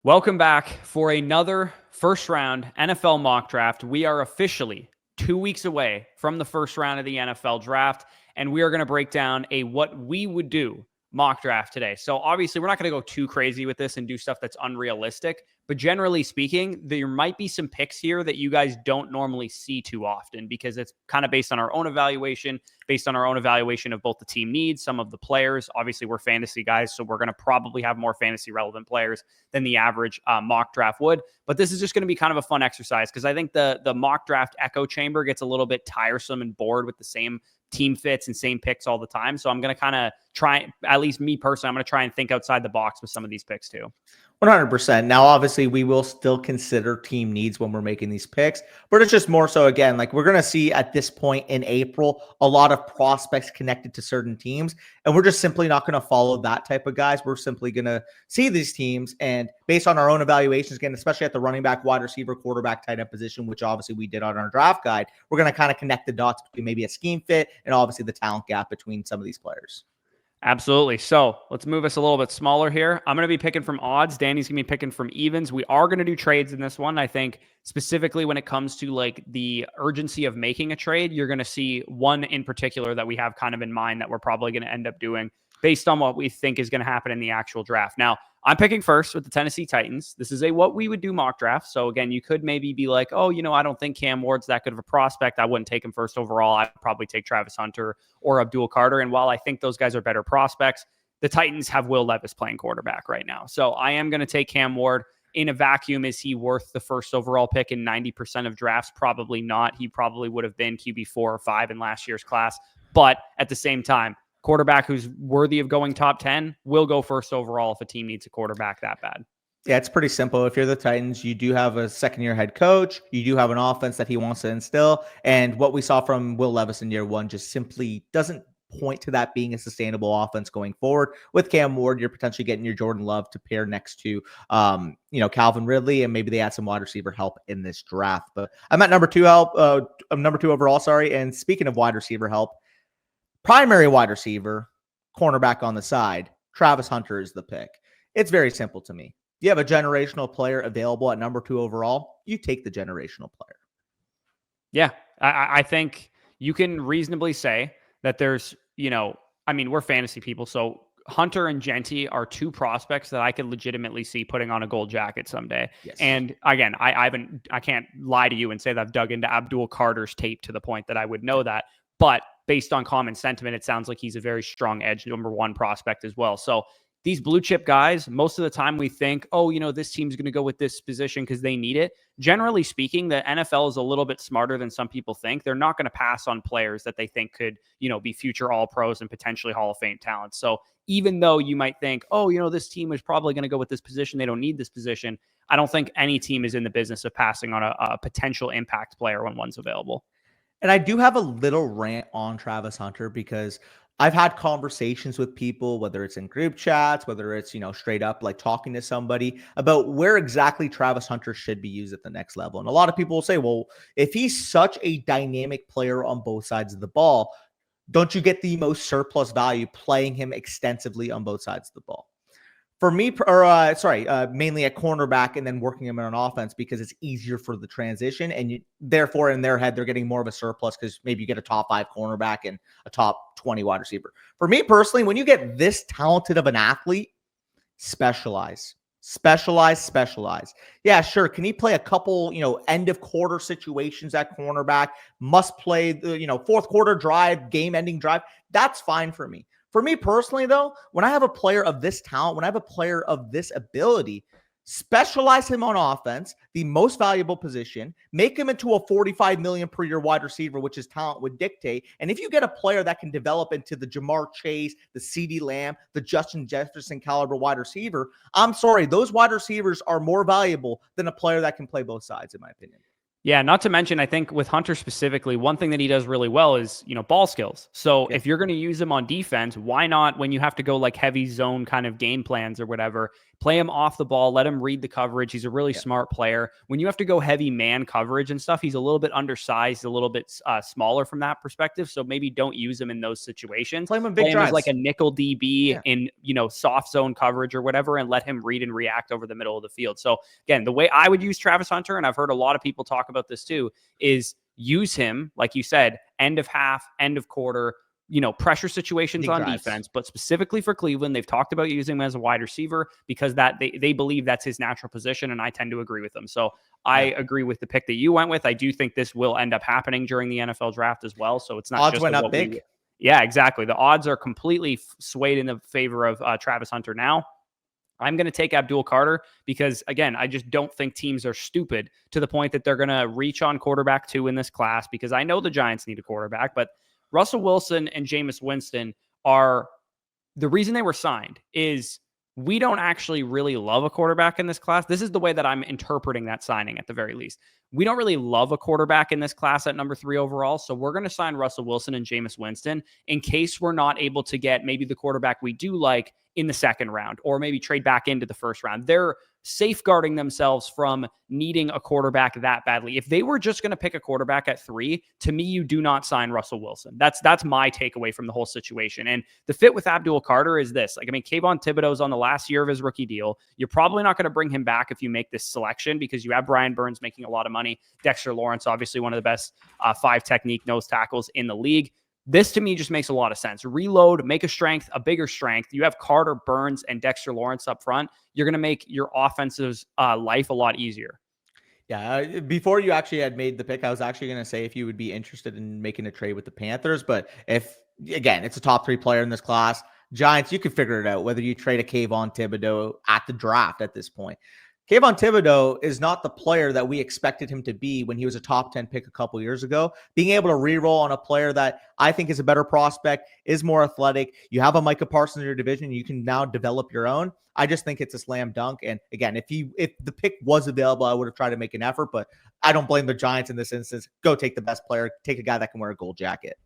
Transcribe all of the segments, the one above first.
Welcome back for another first round NFL mock draft. We are officially 2 weeks away from the first round of the NFL draft, and we are going to break down a what we would do mock draft today. So obviously, we're not going to go too crazy with this and do stuff that's unrealistic, but generally speaking, there might be some picks here that you guys don't normally see too often because it's kind of based on our own evaluation, of both the team needs, some of the players. Obviously, we're fantasy guys, so we're going to probably have more fantasy relevant players than the average mock draft would. But this is just going to be kind of a fun exercise because I think the mock draft echo chamber gets a little bit tiresome and bored with the same team fits and same picks all the time. So I'm going to kind of try, at least me personally, I'm going to try and think outside the box with some of these picks too. 100%. Now, obviously, we will still consider team needs when we're making these picks, but it's just more so, again, like we're going to see at this point in April, a lot of prospects connected to certain teams, and we're just simply not going to follow that type of guys. We're simply going to see these teams, and based on our own evaluations, again, especially at the running back, wide receiver, quarterback, tight end position, which obviously we did on our draft guide, we're going to kind of connect the dots between maybe a scheme fit and obviously the talent gap between some of these players. Absolutely. So let's move us a little bit smaller here. I'm going to be picking from odds. Danny's going to be picking from evens. We are going to do trades in this one. I think specifically when it comes to like the urgency of making a trade, you're going to see one in particular that we have kind of in mind that we're probably going to end up doing based on what we think is going to happen in the actual draft. Now, I'm picking first with the Tennessee Titans. This is a what we would do mock draft. So again, you could maybe be like, oh, I don't think Cam Ward's that good of a prospect. I wouldn't take him first overall. I'd probably take Travis Hunter or Abdul Carter. And while I think those guys are better prospects, the Titans have Will Levis playing quarterback right now. So I am going to take Cam Ward. In a vacuum, is he worth the first overall pick in 90% of drafts? Probably not. He probably would have been QB 4 or 5 in last year's class. But at the same time, quarterback who's worthy of going top 10 will go first overall if a team needs a quarterback that bad. Yeah, it's pretty simple. If you're the Titans, you do have a second-year head coach. You do have an offense that he wants to instill. And what we saw from Will Levis in year one just simply doesn't point to that being a sustainable offense going forward. With Cam Ward, you're potentially getting your Jordan Love to pair next to, Calvin Ridley, and maybe they add some wide receiver help in this draft. But I'm at number two overall, sorry. And speaking of wide receiver help, primary wide receiver, cornerback on the side, Travis Hunter is the pick. It's very simple to me. You have a generational player available at number 2 overall, you take the generational player. Yeah, I think you can reasonably say that there's, we're fantasy people. So Hunter and Jeanty are two prospects that I could legitimately see putting on a gold jacket someday. Yes. And again, I can't lie to you and say that I've dug into Abdul Carter's tape to the point that I would know that. But based on common sentiment, it sounds like he's a very strong edge number 1 prospect as well. So these blue chip guys, most of the time we think, this team's going to go with this position because they need it. Generally speaking, the NFL is a little bit smarter than some people think. They're not going to pass on players that they think could, be future all pros and potentially Hall of Fame talents. So even though you might think, this team is probably going to go with this position, they don't need this position. I don't think any team is in the business of passing on a potential impact player when one's available. And I do have a little rant on Travis Hunter because I've had conversations with people, whether it's in group chats, whether it's, straight up like talking to somebody about where exactly Travis Hunter should be used at the next level. And a lot of people will say, well, if he's such a dynamic player on both sides of the ball, don't you get the most surplus value playing him extensively on both sides of the ball? For me, mainly at cornerback and then working him in an offense because it's easier for the transition. And therefore, in their head, they're getting more of a surplus because maybe you get a top 5 cornerback and a top 20 wide receiver. For me personally, when you get this talented of an athlete, specialize. Yeah, sure. Can he play a couple, end of quarter situations at cornerback? Must play the, fourth quarter drive, game ending drive. That's fine for me. For me personally, though, when I have a player of this talent, when I have a player of this ability, specialize him on offense, the most valuable position, make him into a $45 million per year wide receiver, which his talent would dictate. And if you get a player that can develop into the Jamar Chase, the CeeDee Lamb, the Justin Jefferson caliber wide receiver, I'm sorry, those wide receivers are more valuable than a player that can play both sides, in my opinion. Yeah, not to mention, I think with Hunter specifically, one thing that he does really well is, ball skills. So if you're going to use him on defense, why not when you have to go like heavy zone kind of game plans or whatever, Play him off the ball. Let him read the coverage. He's a really smart player. When you have to go heavy man coverage and stuff, he's a little bit undersized, a little bit smaller from that perspective. So maybe don't use him in those situations. Play him in big Play him as drives. like a nickel DB in, soft zone coverage or whatever, and let him read and react over the middle of the field. So again, the way I would use Travis Hunter, and I've heard a lot of people talk about this too, is use him, like you said, end of half, end of quarter, pressure situations on defense, but specifically for Cleveland, they've talked about using him as a wide receiver because that they believe that's his natural position, and I tend to agree with them. So I agree with the pick that you went with. I do think this will end up happening during the NFL draft as well. So it's not odds just went up big. Yeah, exactly. The odds are completely swayed in the favor of Travis Hunter now. I'm going to take Abdul Carter because, again, I just don't think teams are stupid to the point that they're going to reach on quarterback 2 in this class, because I know the Giants need a quarterback, but Russell Wilson and Jameis Winston are the reason they were signed is we don't actually really love a quarterback in this class. This is the way that I'm interpreting that signing at the very least. We don't really love a quarterback in this class at number 3 overall. So we're going to sign Russell Wilson and Jameis Winston in case we're not able to get maybe the quarterback we do like in the second round, or maybe trade back into the first round. They're safeguarding themselves from needing a quarterback that badly. If they were just going to pick a quarterback at 3, to me, you do not sign Russell Wilson. That's my takeaway from the whole situation. And the fit with Abdul Carter is this. Kayvon Thibodeau's on the last year of his rookie deal. You're probably not going to bring him back if you make this selection, because you have Brian Burns making a lot of money. Dexter Lawrence, obviously one of the best 5 technique nose tackles in the league. This to me just makes a lot of sense. Reload, make a bigger strength. You have Carter, Burns, and Dexter Lawrence up front. You're going to make your offensive life a lot easier. Yeah, before you actually had made the pick, I was actually going to say if you would be interested in making a trade with the Panthers. But if, again, it's a top 3 player in this class, Giants, you can figure it out, whether you trade a Kayvon Thibodeau at the draft at this point. Kayvon Thibodeau is not the player that we expected him to be when he was a top 10 pick a couple years ago. Being able to re-roll on a player that I think is a better prospect, is more athletic. You have a Micah Parsons in your division. You can now develop your own. I just think it's a slam dunk. And again, if the pick was available, I would have tried to make an effort, but I don't blame the Giants in this instance. Go take the best player. Take a guy that can wear a gold jacket.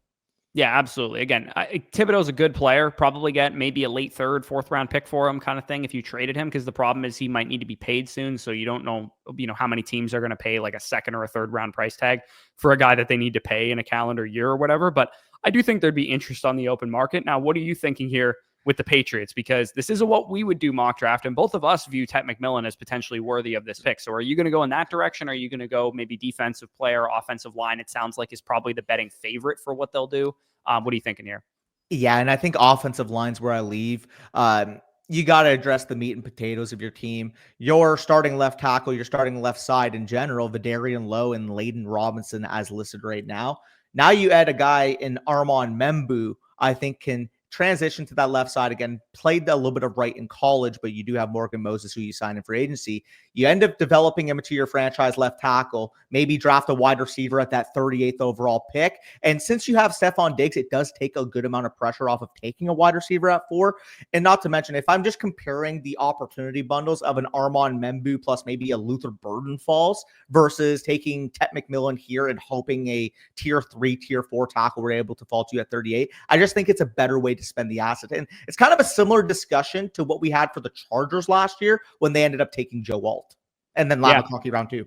Yeah, absolutely. Again, Thibodeau's a good player. Probably get maybe a late 3rd, 4th round pick for him, kind of thing, if you traded him, because the problem is he might need to be paid soon. So you don't know, how many teams are going to pay like a 2nd or a 3rd round price tag for a guy that they need to pay in a calendar year or whatever. But I do think there'd be interest on the open market. Now, what are you thinking here with the Patriots? Because this isn't what we would do mock draft, and both of us view Ted McMillan as potentially worthy of this pick. So are you going to go in that direction? Or are you going to go maybe defensive player, offensive line? It sounds like is probably the betting favorite for what they'll do. What are you thinking here? Yeah, and I think offensive line's where I leave. You got to address the meat and potatoes of your team. Your starting left tackle, your starting left side in general, Vidarian Lowe and Layden Robinson as listed right now. Now you add a guy in Armand Membu, I think can transition to that left side again, played a little bit of right in college, but you do have Morgan Moses, who you signed in for agency. You end up developing him into your franchise left tackle, maybe draft a wide receiver at that 38th overall pick. And since you have Stephon Diggs, it does take a good amount of pressure off of taking a wide receiver at 4. And not to mention, if I'm just comparing the opportunity bundles of an Armand Membu plus maybe a Luther Burden falls versus taking Ted McMillan here and hoping a tier 3, tier 4 tackle were able to fall to you at 38, I just think it's a better way to spend the asset. And it's kind of a similar discussion to what we had for the Chargers last year when they ended up taking Joe Alt and then Lava Conkey round 2.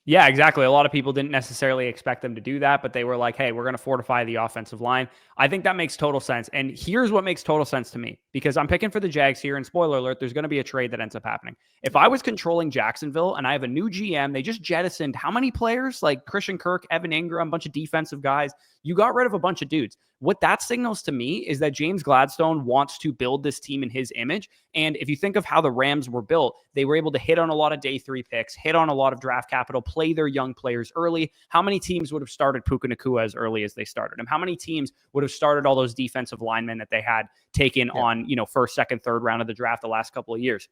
Yeah, exactly. A lot of people didn't necessarily expect them to do that, but they were like, hey, we're going to fortify the offensive line. I think that makes total sense. And here's what makes total sense to me, because I'm picking for the Jags here, and spoiler alert, there's going to be a trade that ends up happening. If I was controlling Jacksonville and I have a new GM, they just jettisoned how many players? Like Christian Kirk, Evan Ingram, a bunch of defensive guys. You got rid of a bunch of dudes. What that signals to me is that James Gladstone wants to build this team in his image. And if you think of how the Rams were built, they were able to hit on a lot of day 3 picks, hit on a lot of draft capital, play their young players early. How many teams would have started Puka Nacua as early as they started him? How many teams would have started all those defensive linemen that they had taken on, first, second, third round of the draft the last couple of years?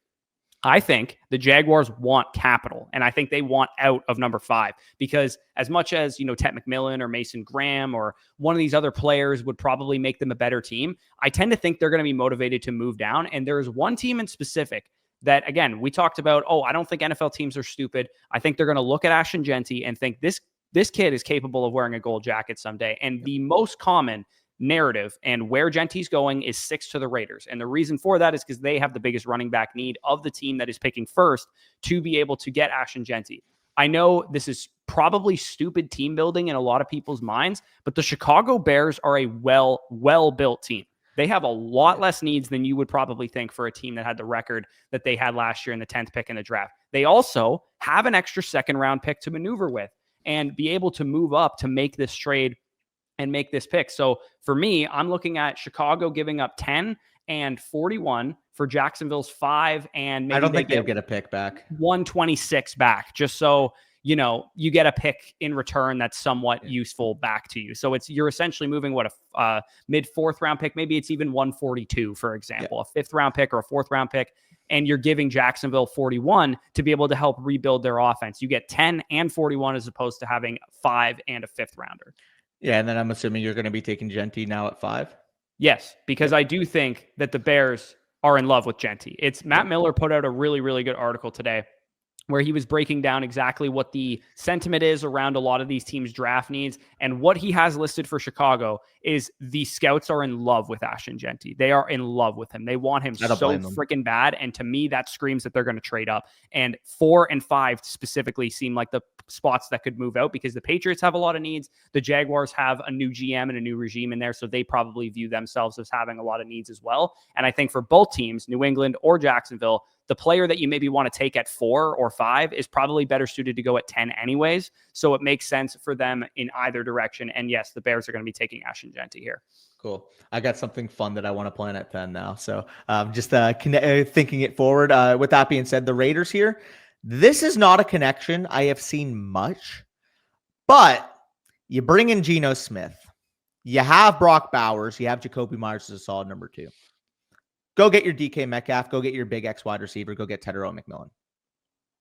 I think the Jaguars want capital, and I think they want out of number 5, because as much as, Ted McMillan or Mason Graham or one of these other players would probably make them a better team, I tend to think they're going to be motivated to move down. And there's one team in specific that, again, we talked about, I don't think NFL teams are stupid. I think they're going to look at Ashton Jeanty and think this kid is capable of wearing a gold jacket someday. And the most common narrative and where Jeanty's going is 6 to the Raiders. And the reason for that is because they have the biggest running back need of the team that is picking first to be able to get Ashton Jeanty. I know this is probably stupid team building in a lot of people's minds, but the Chicago Bears are a well-built team. They have a lot less needs than you would probably think for a team that had the record that they had last year in the 10th pick in the draft. They also have an extra second-round pick to maneuver with and be able to move up to make this trade and make this pick. So for me, I'm looking at Chicago giving up 10 and 41 for Jacksonville's 5, and maybe I don't think they'll get a pick back. 126 back, just so you know, you get a pick in return that's somewhat useful back to you. So you're essentially moving a mid 4th round pick. Maybe it's even 142, for example, a 5th round pick or a 4th round pick. And you're giving Jacksonville 41 to be able to help rebuild their offense. You get 10 and 41 as opposed to having 5 and a 5th rounder. Yeah. And then I'm assuming you're going to be taking Jeanty now at 5. Yes, because I do think that the Bears are in love with Jeanty. Matt Miller put out a really, really good article today where he was breaking down exactly what the sentiment is around a lot of these teams' draft needs. And what he has listed for Chicago is the scouts are in love with Ashton Jeanty. They are in love with him. They want him so freaking bad. And to me, that screams that they're going to trade up. And 4 and 5 specifically seem like the spots that could move out because the Patriots have a lot of needs. The Jaguars have a new GM and a new regime in there. So they probably view themselves as having a lot of needs as well. And I think for both teams, New England or Jacksonville, the player that you maybe want to take at 4 or 5 is probably better suited to go at 10 anyways. So it makes sense for them in either direction. And yes, the Bears are going to be taking Ashton Jeanty here. Cool. I got something fun that I want to plan at 10 now. So just thinking it forward. With that being said, the Raiders here, this is not a connection I have seen much, but you bring in Geno Smith. You have Brock Bowers. You have Jacoby Myers as a solid number 2. Go get your DK Metcalf. Go get your big X wide receiver. Go get Tedero McMillan.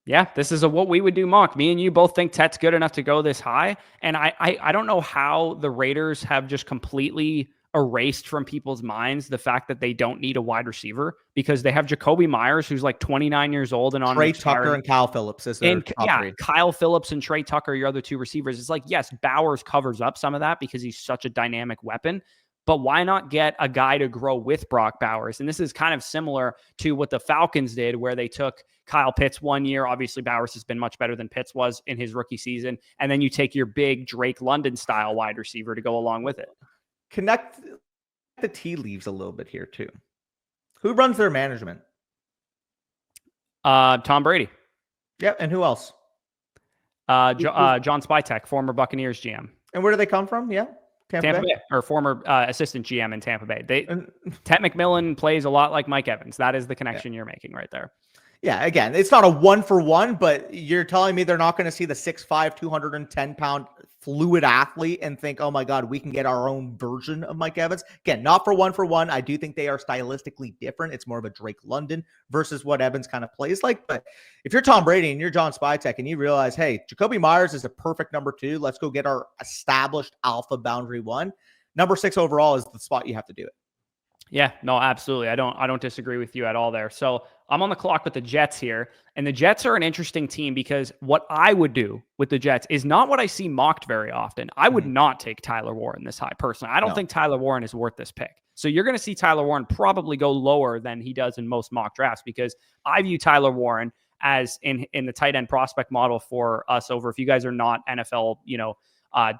Yeah, this is what we would do, Mock. Me and you both think Tet's good enough to go this high. And I don't know how the Raiders have just completely erased from people's minds the fact that they don't need a wide receiver because they have Jacoby Myers, who's like 29 years old and on Trey Tucker and Kyle Phillips as their top 3. Kyle Phillips and Trey Tucker, your other 2 receivers. It's like, yes, Bowers covers up some of that because he's such a dynamic weapon. But why not get a guy to grow with Brock Bowers? And this is kind of similar to what the Falcons did, where they took Kyle Pitts 1 year. Obviously, Bowers has been much better than Pitts was in his rookie season. And then you take your big Drake London style wide receiver to go along with it. Connect the tea leaves a little bit here too. Who runs their management? Tom Brady. Yep. And who else? John Spytek, former Buccaneers GM. And where do they come from? Yeah. Tampa Bay, or former assistant GM in Tampa Bay. Ted McMillan plays a lot like Mike Evans. That is the connection you're making right there. Yeah, again, it's not a 1-for-1, but you're telling me they're not going to see the 6'5", 210-pound fluid athlete and think, oh my God, we can get our own version of Mike Evans. Again, not for 1-for-1. I do think they are stylistically different. It's more of a Drake London versus what Evans kind of plays like. But if you're Tom Brady and you're John Spytek and you realize, hey, Jacoby Myers is a perfect number 2. Let's go get our established alpha boundary 1. Number 6 overall is the spot you have to do it. Yeah, no, absolutely. I don't disagree with you at all there. So I'm on the clock with the Jets here, and the Jets are an interesting team because what I would do with the Jets is not what I see mocked very often. I would not take Tyler Warren this high personally. I don't think Tyler Warren is worth this pick. So you're going to see Tyler Warren probably go lower than he does in most mock drafts because I view Tyler Warren as in the tight end prospect model for us over. If you guys are not NFL,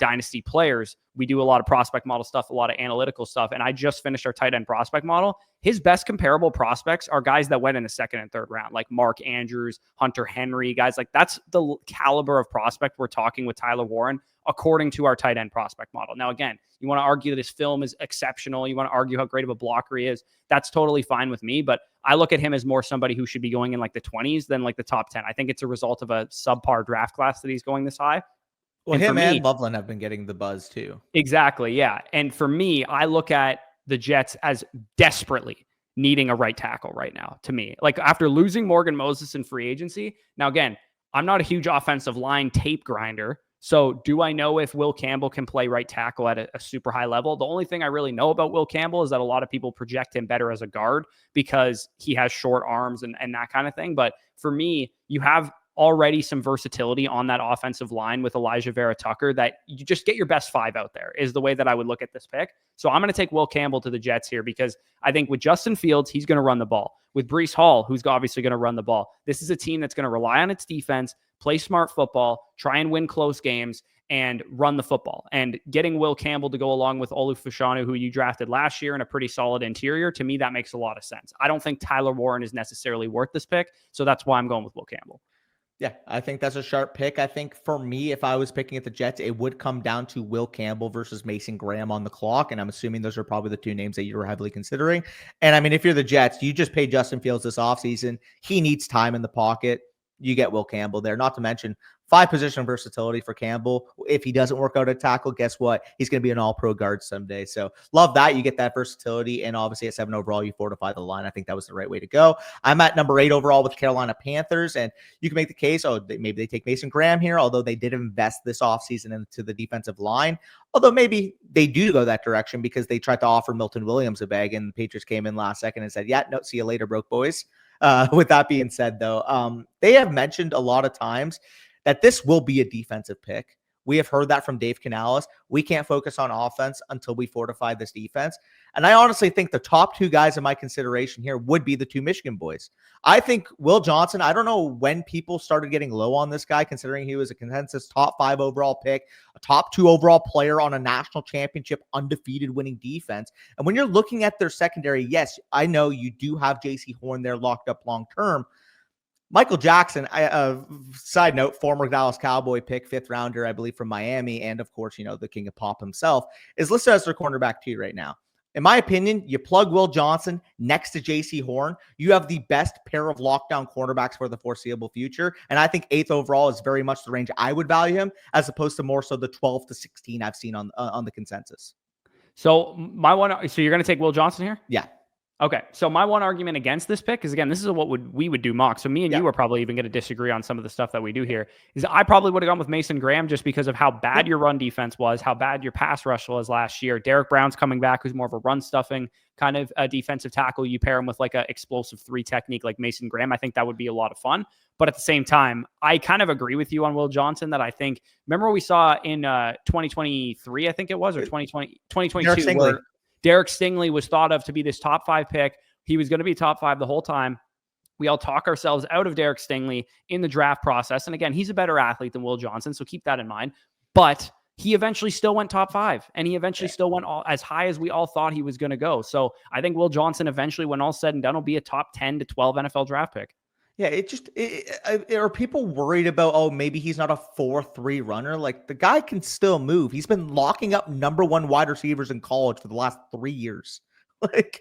dynasty players, we do a lot of prospect model stuff, a lot of analytical stuff. And I just finished our tight end prospect model. His best comparable prospects are guys that went in the 2nd and 3rd round, like Mark Andrews, Hunter Henry, guys like that's the caliber of prospect we're talking with Tyler Warren, according to our tight end prospect model. Now, again, you want to argue that his film is exceptional. You want to argue how great of a blocker he is. That's totally fine with me. But I look at him as more somebody who should be going in like the 20s than like the top 10. I think it's a result of a subpar draft class that he's going this high. Well, him and Loveland have been getting the buzz too. Exactly, yeah. And for me, I look at the Jets as desperately needing a right tackle right now, to me. Like after losing Morgan Moses in free agency. Now, again, I'm not a huge offensive line tape grinder. So do I know if Will Campbell can play right tackle at a super high level? The only thing I really know about Will Campbell is that a lot of people project him better as a guard because he has short arms and that kind of thing. But for me, you have already some versatility on that offensive line with Elijah Vera Tucker that you just get your best 5 out there is the way that I would look at this pick. So I'm going to take Will Campbell to the Jets here because I think with Justin Fields, he's going to run the ball. With Breece Hall, who's obviously going to run the ball. This is a team that's going to rely on its defense, play smart football, try and win close games, and run the football. And getting Will Campbell to go along with Olu Fashanu, who you drafted last year, in a pretty solid interior, to me, that makes a lot of sense. I don't think Tyler Warren is necessarily worth this pick, so that's why I'm going with Will Campbell. Yeah, I think that's a sharp pick. I think for me, if I was picking at the Jets, it would come down to Will Campbell versus Mason Graham on the clock. And I'm assuming those are probably the 2 names that you were heavily considering. And I mean, if you're the Jets, you just paid Justin Fields this offseason. He needs time in the pocket. You get Will Campbell there, not to mention 5 position versatility for Campbell. If he doesn't work out at tackle, guess what? He's going to be an all-pro guard someday. So love that. You get that versatility. And obviously at 7 overall, you fortify the line. I think that was the right way to go. I'm at number 8 overall with Carolina Panthers. And you can make the case, maybe they take Mason Graham here, although they did invest this offseason into the defensive line. Although maybe they do go that direction because they tried to offer Milton Williams a bag and the Patriots came in last second and said, yeah, no, see you later, broke boys. With that being said, though, they have mentioned a lot of times that this will be a defensive pick. We have heard that from Dave Canales. We can't focus on offense until we fortify this defense. And I honestly think the top 2 guys in my consideration here would be the 2 Michigan boys. I think Will Johnson, I don't know when people started getting low on this guy, considering he was a consensus top 5 overall pick, a top 2 overall player on a national championship, undefeated winning defense. And when you're looking at their secondary, yes, I know you do have J.C. Horn there locked up long-term. Michael Jackson, side note, former Dallas Cowboy pick, 5th rounder, I believe, from Miami. And of course, the king of pop himself is listed as their cornerback 2 right now. In my opinion, you plug Will Johnson next to J.C. Horn. You have the best pair of lockdown cornerbacks for the foreseeable future. And I think 8th overall is very much the range I would value him, as opposed to more so the 12 to 16 I've seen on the consensus. So so you're going to take Will Johnson here? Yeah. Okay, so my one argument against this pick is, again, this is what we would do mock. So me and you are probably even going to disagree on some of the stuff that we do here. Is I probably would have gone with Mason Graham just because of how bad your run defense was, how bad your pass rush was last year. Derek Brown's coming back, who's more of a run stuffing kind of a defensive tackle. You pair him with like an explosive 3 technique like Mason Graham. I think that would be a lot of fun. But at the same time, I kind of agree with you on Will Johnson that I think, remember what we saw in 2023, I think it was, or 2022, where Derek Stingley was thought of to be this top 5 pick. He was going to be top 5 the whole time. We all talk ourselves out of Derek Stingley in the draft process. And again, he's a better athlete than Will Johnson, so keep that in mind. But he eventually still went top 5, and he eventually still went as high as we all thought he was going to go. So I think Will Johnson eventually, when all said and done, will be a top 10 to 12 NFL draft pick. Yeah, are people worried about, maybe he's not a 4.3 runner? Like, the guy can still move. He's been locking up number 1 wide receivers in college for the last 3 years.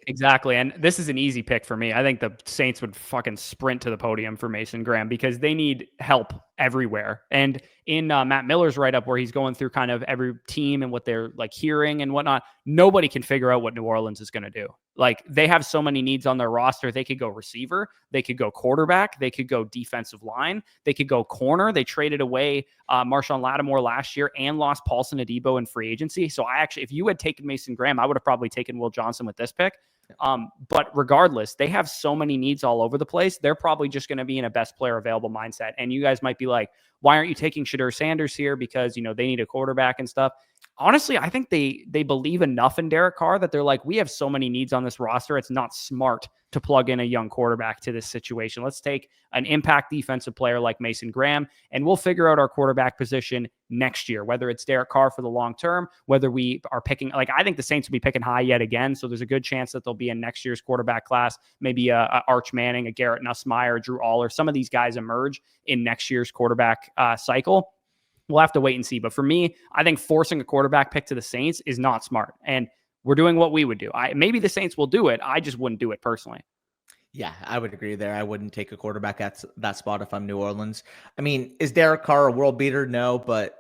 Exactly. And this is an easy pick for me. I think the Saints would fucking sprint to the podium for Mason Graham because they need help everywhere. And in Matt Miller's write-up, where he's going through kind of every team and what they're like hearing and whatnot, nobody can figure out what New Orleans is going to do. Like, they have so many needs on their roster. They could go receiver, they could go quarterback, they could go defensive line, they could go corner. They traded away Marshawn Lattimore last year and lost Paulson Adebo in free agency. So if you had taken Mason Graham, I would have probably taken Will Johnson with this pick. But regardless, they have so many needs all over the place. They're probably just going to be in a best player available mindset. And you guys might be like, why aren't you taking Shadur Sanders here? Because, they need a quarterback and stuff. Honestly, I think they believe enough in Derek Carr that they're like, we have so many needs on this roster. It's not smart to plug in a young quarterback to this situation. Let's take an impact defensive player like Mason Graham, and we'll figure out our quarterback position next year, whether it's Derek Carr for the long term, whether we are picking, I think the Saints will be picking high yet again. So there's a good chance that they'll be in next year's quarterback class, maybe a Arch Manning, a Garrett Nussmeier, Drew Aller. Some of these guys emerge in next year's quarterback cycle. We'll have to wait and see. But for me, I think forcing a quarterback pick to the Saints is not smart. And we're doing what we would do. Maybe the Saints will do it. I just wouldn't do it personally. Yeah, I would agree there. I wouldn't take a quarterback at that spot if I'm New Orleans. I mean, is Derek Carr a world beater? No, but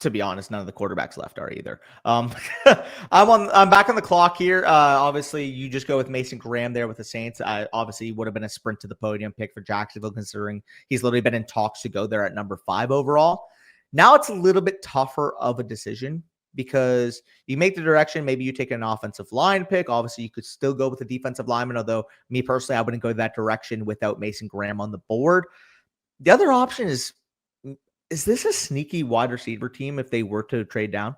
to be honest, none of the quarterbacks left are either. I'm back on the clock here. Obviously, you just go with Mason Graham there with the Saints. Obviously, would have been a sprint to the podium pick for Jacksonville, considering he's literally been in talks to go there at number 5 overall. Now it's a little bit tougher of a decision because you make the direction. Maybe you take an offensive line pick. Obviously, you could still go with a defensive lineman, although me personally, I wouldn't go that direction without Mason Graham on the board. The other option is this a sneaky wide receiver team if they were to trade down?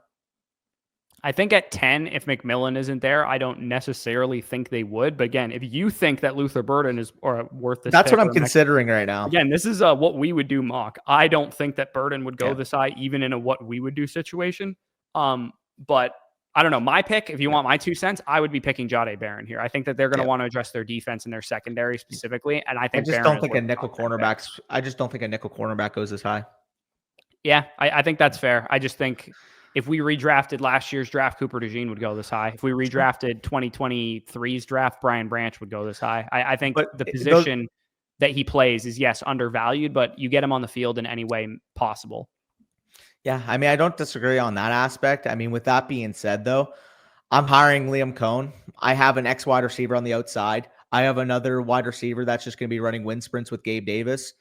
I think at 10, if McMillan isn't there, I don't necessarily think they would. But again, if you think that Luther Burden is or worth this That's pick, what I'm considering right now. again, this is what we would do mock. I don't think that Burden would go Yeah. this high, even in a what we would do situation. But I don't know. My pick, if you want my 2 cents, I would be picking Jahdae Barron here. I think that they're going to want to address their defense and their secondary specifically. And I think I just Barron don't think a nickel cornerback goes this high. Yeah, I think that's fair. I just think if we redrafted last year's draft, Cooper DeJean would go this high. If we redrafted 2023's draft, Brian Branch would go this high. I think the position that he plays is, yes, undervalued, but you get him on the field in any way possible. Yeah, I mean, I don't disagree on that aspect. I mean, with that being said, though, I'm hiring Liam Cohn. I have an X wide receiver on the outside. I have another wide receiver that's just going to be running wind sprints with Gabe Davis.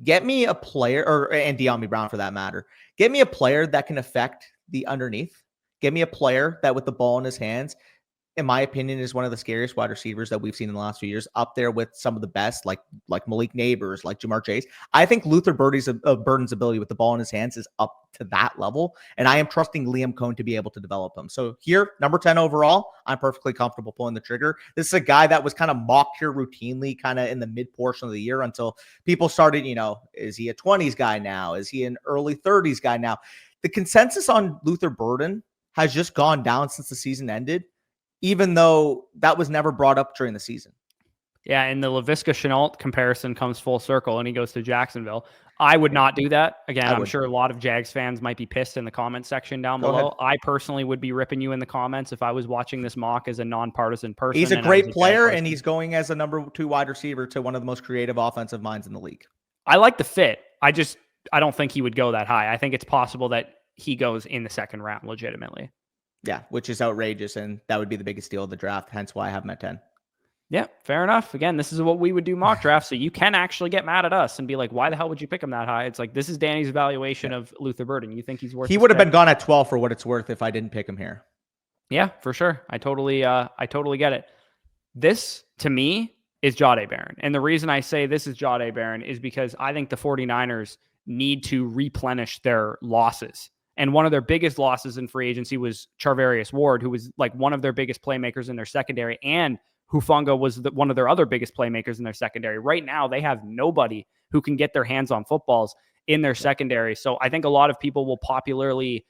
Get me a player, and De'Ami Brown for that matter. Get me a player that can affect the underneath. Get me a player that with the ball in his hands, in my opinion, is one of the scariest wide receivers that we've seen in the last few years, up there with some of the best, like Malik Neighbors, like Jamar Chase. I think Luther Burden's ability with the ball in his hands is up to that level, and I am trusting Liam Cohn to be able to develop him. So here, number 10 overall, I'm perfectly comfortable pulling the trigger. This is a guy that was kind of mocked here routinely, kind of in the mid portion of the year until people started, is he a 20s guy now? Is he an early 30s guy now? The consensus on Luther Burden has just gone down since the season ended, even though that was never brought up during the season. Yeah, and the Laviska Shenault comparison comes full circle, and he goes to Jacksonville. I would not do that. Again, I'm sure a lot of Jags fans might be pissed in the comment section down below. I personally would be ripping you in the comments if I was watching this mock as a nonpartisan person. He's a great player, and he's going as a number 2 wide receiver to one of the most creative offensive minds in the league. I like the fit. I don't think he would go that high. I think it's possible that he goes in the second round legitimately. Yeah, which is outrageous, and that would be the biggest deal of the draft, hence why I have him at 10. Yeah, fair enough. Again, this is what we would do mock draft, so you can actually get mad at us and be like, why the hell would you pick him that high? It's like, this is Danny's evaluation of Luther Burden. You think he's worth He would have been gone at 12 for what it's worth if I didn't pick him here. Yeah, for sure. I totally get it. This, to me, is Jahdae Barron. And the reason I say this is Jahdae Barron is because I think the 49ers need to replenish their losses. And one of their biggest losses in free agency was Charvarius Ward, who was like one of their biggest playmakers in their secondary, and Hufanga was one of their other biggest playmakers in their secondary. Right now, they have nobody who can get their hands on footballs in their secondary. So I think a lot of people will popularly,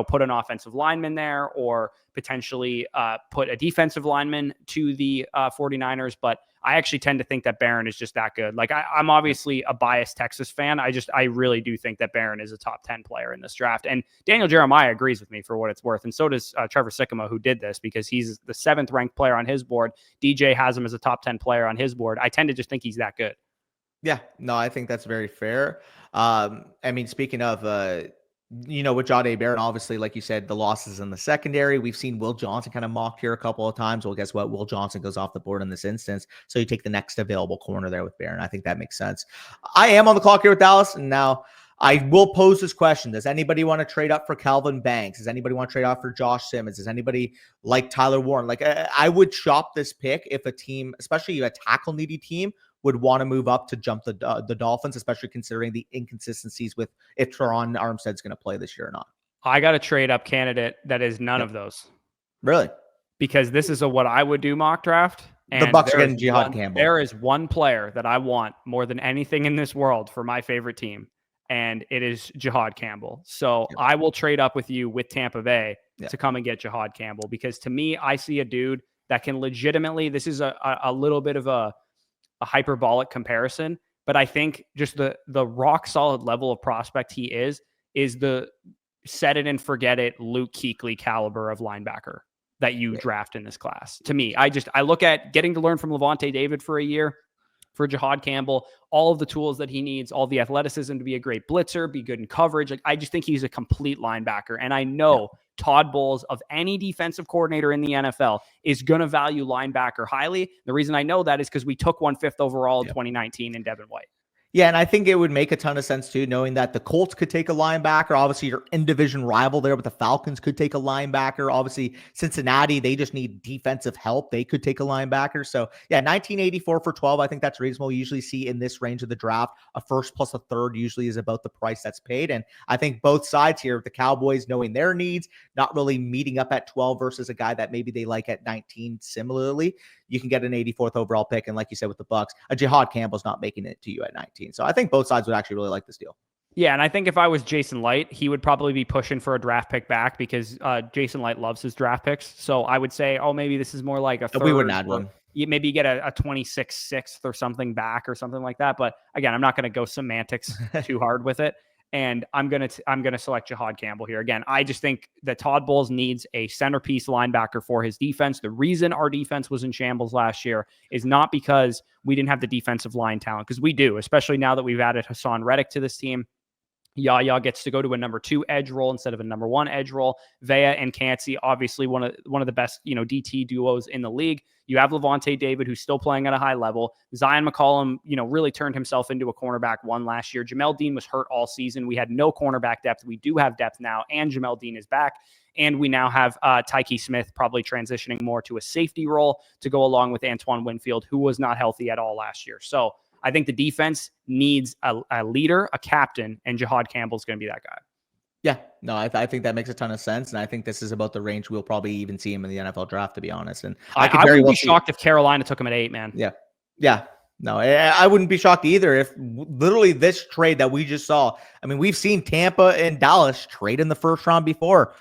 put an offensive lineman there or potentially put a defensive lineman to the 49ers. But I actually tend to think that Barron is just that good. Like I'm obviously a biased Texas fan. I really do think that Barron is a top 10 player in this draft. And Daniel Jeremiah agrees with me for what it's worth. And so does Trevor Sikkema, who did this because he's the 7th ranked player on his board. DJ has him as a top 10 player on his board. I tend to just think he's that good. Yeah, no, I think that's very fair. I mean, speaking of, with Jahdae Barron, obviously, like you said, the losses in the secondary. We've seen Will Johnson kind of mocked here a couple of times. Well, guess what? Will Johnson goes off the board in this instance. So you take the next available corner there with Barron. I think that makes sense. I am on the clock here with Dallas. And now I will pose this question. Does anybody want to trade up for Calvin Banks? Does anybody want to trade off for Josh Simmons? Does anybody like Tyler Warren? Like I would shop this pick if a team, especially a tackle needy team, would want to move up to jump the Dolphins, especially considering the inconsistencies with if Teron Armstead's going to play this year or not. I got a trade up candidate that is none of those. Really? Because this is what I would do mock draft. And the Bucs are getting Jihad Campbell. There is one player that I want more than anything in this world for my favorite team, and it is Jihad Campbell. So I will trade up with you with Tampa Bay to come and get Jihad Campbell, because to me, I see a dude that can legitimately, this is a little bit of a hyperbolic comparison, but I think just the rock solid level of prospect he is the set it and forget it Luke Kuechly caliber of linebacker that you draft in this class. To me, I look at getting to learn from Levante David for a year, for Jihad Campbell, all of the tools that he needs, all the athleticism to be a great blitzer, be good in coverage. Like, I just think he's a complete linebacker. And I know Todd Bowles, of any defensive coordinator in the NFL, is going to value linebacker highly. The reason I know that is because we took 1/5 overall in 2019 in Devin White. Yeah, and I think it would make a ton of sense too, knowing that the Colts could take a linebacker. Obviously, your in-division rival there with the Falcons could take a linebacker. Obviously, Cincinnati, they just need defensive help. They could take a linebacker. So, yeah, 1984 for 12. I think that's reasonable. We usually see in this range of the draft, a first plus a third usually is about the price that's paid. And I think both sides here, the Cowboys knowing their needs, not really meeting up at 12 versus a guy that maybe they like at 19 similarly, you can get an 84th overall pick. And like you said with the Bucks, a Jihad Campbell's not making it to you at 19. So I think both sides would actually really like this deal. Yeah, and I think if I was Jason Light, he would probably be pushing for a draft pick back because Jason Light loves his draft picks. So I would say, oh, maybe this is more like a third. We wouldn't add one. Maybe you get a 26 6th or something back or something like that. But again, I'm not going to go semantics too hard with it. And I'm gonna select Jihad Campbell here. Again, I just think that Todd Bowles needs a centerpiece linebacker for his defense. The reason our defense was in shambles last year is not because we didn't have the defensive line talent, because we do, especially now that we've added Hassan Reddick to this team. Yaya gets to go to a number 2 edge role instead of a number 1 edge role. Vea and Kancey, obviously one of the best, DT duos in the league. You have Levante David, who's still playing at a high level. Zion McCollum, really turned himself into a cornerback 1 last year. Jamel Dean was hurt all season. We had no cornerback depth. We do have depth now, and Jamel Dean is back. And we now have Tyke Smith probably transitioning more to a safety role to go along with Antoine Winfield, who was not healthy at all last year. So I think the defense needs a leader, a captain, and Jihad Campbell's going to be that guy. Yeah, no, I think that makes a ton of sense, and I think this is about the range we'll probably even see him in the NFL draft, to be honest. And I would be shocked if Carolina took him at 8, man. Yeah. No, I wouldn't be shocked either if literally this trade that we just saw. I mean, we've seen Tampa and Dallas trade in the first round before.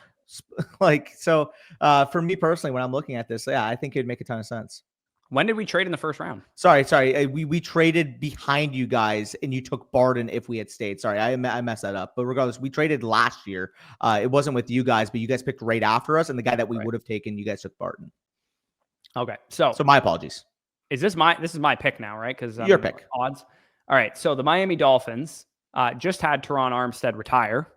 For me personally, when I'm looking at this, yeah, I think it'd make a ton of sense. When did we trade in the first round? Sorry. We traded behind you guys, and you took Barden if we had stayed. Sorry, I messed that up. But regardless, we traded last year. It wasn't with you guys, but you guys picked right after us, and the guy that we would have taken, you guys took Barden. Okay, so my apologies. This is my pick now, right? Because your pick odds. All right, so the Miami Dolphins just had Teron Armstead retire.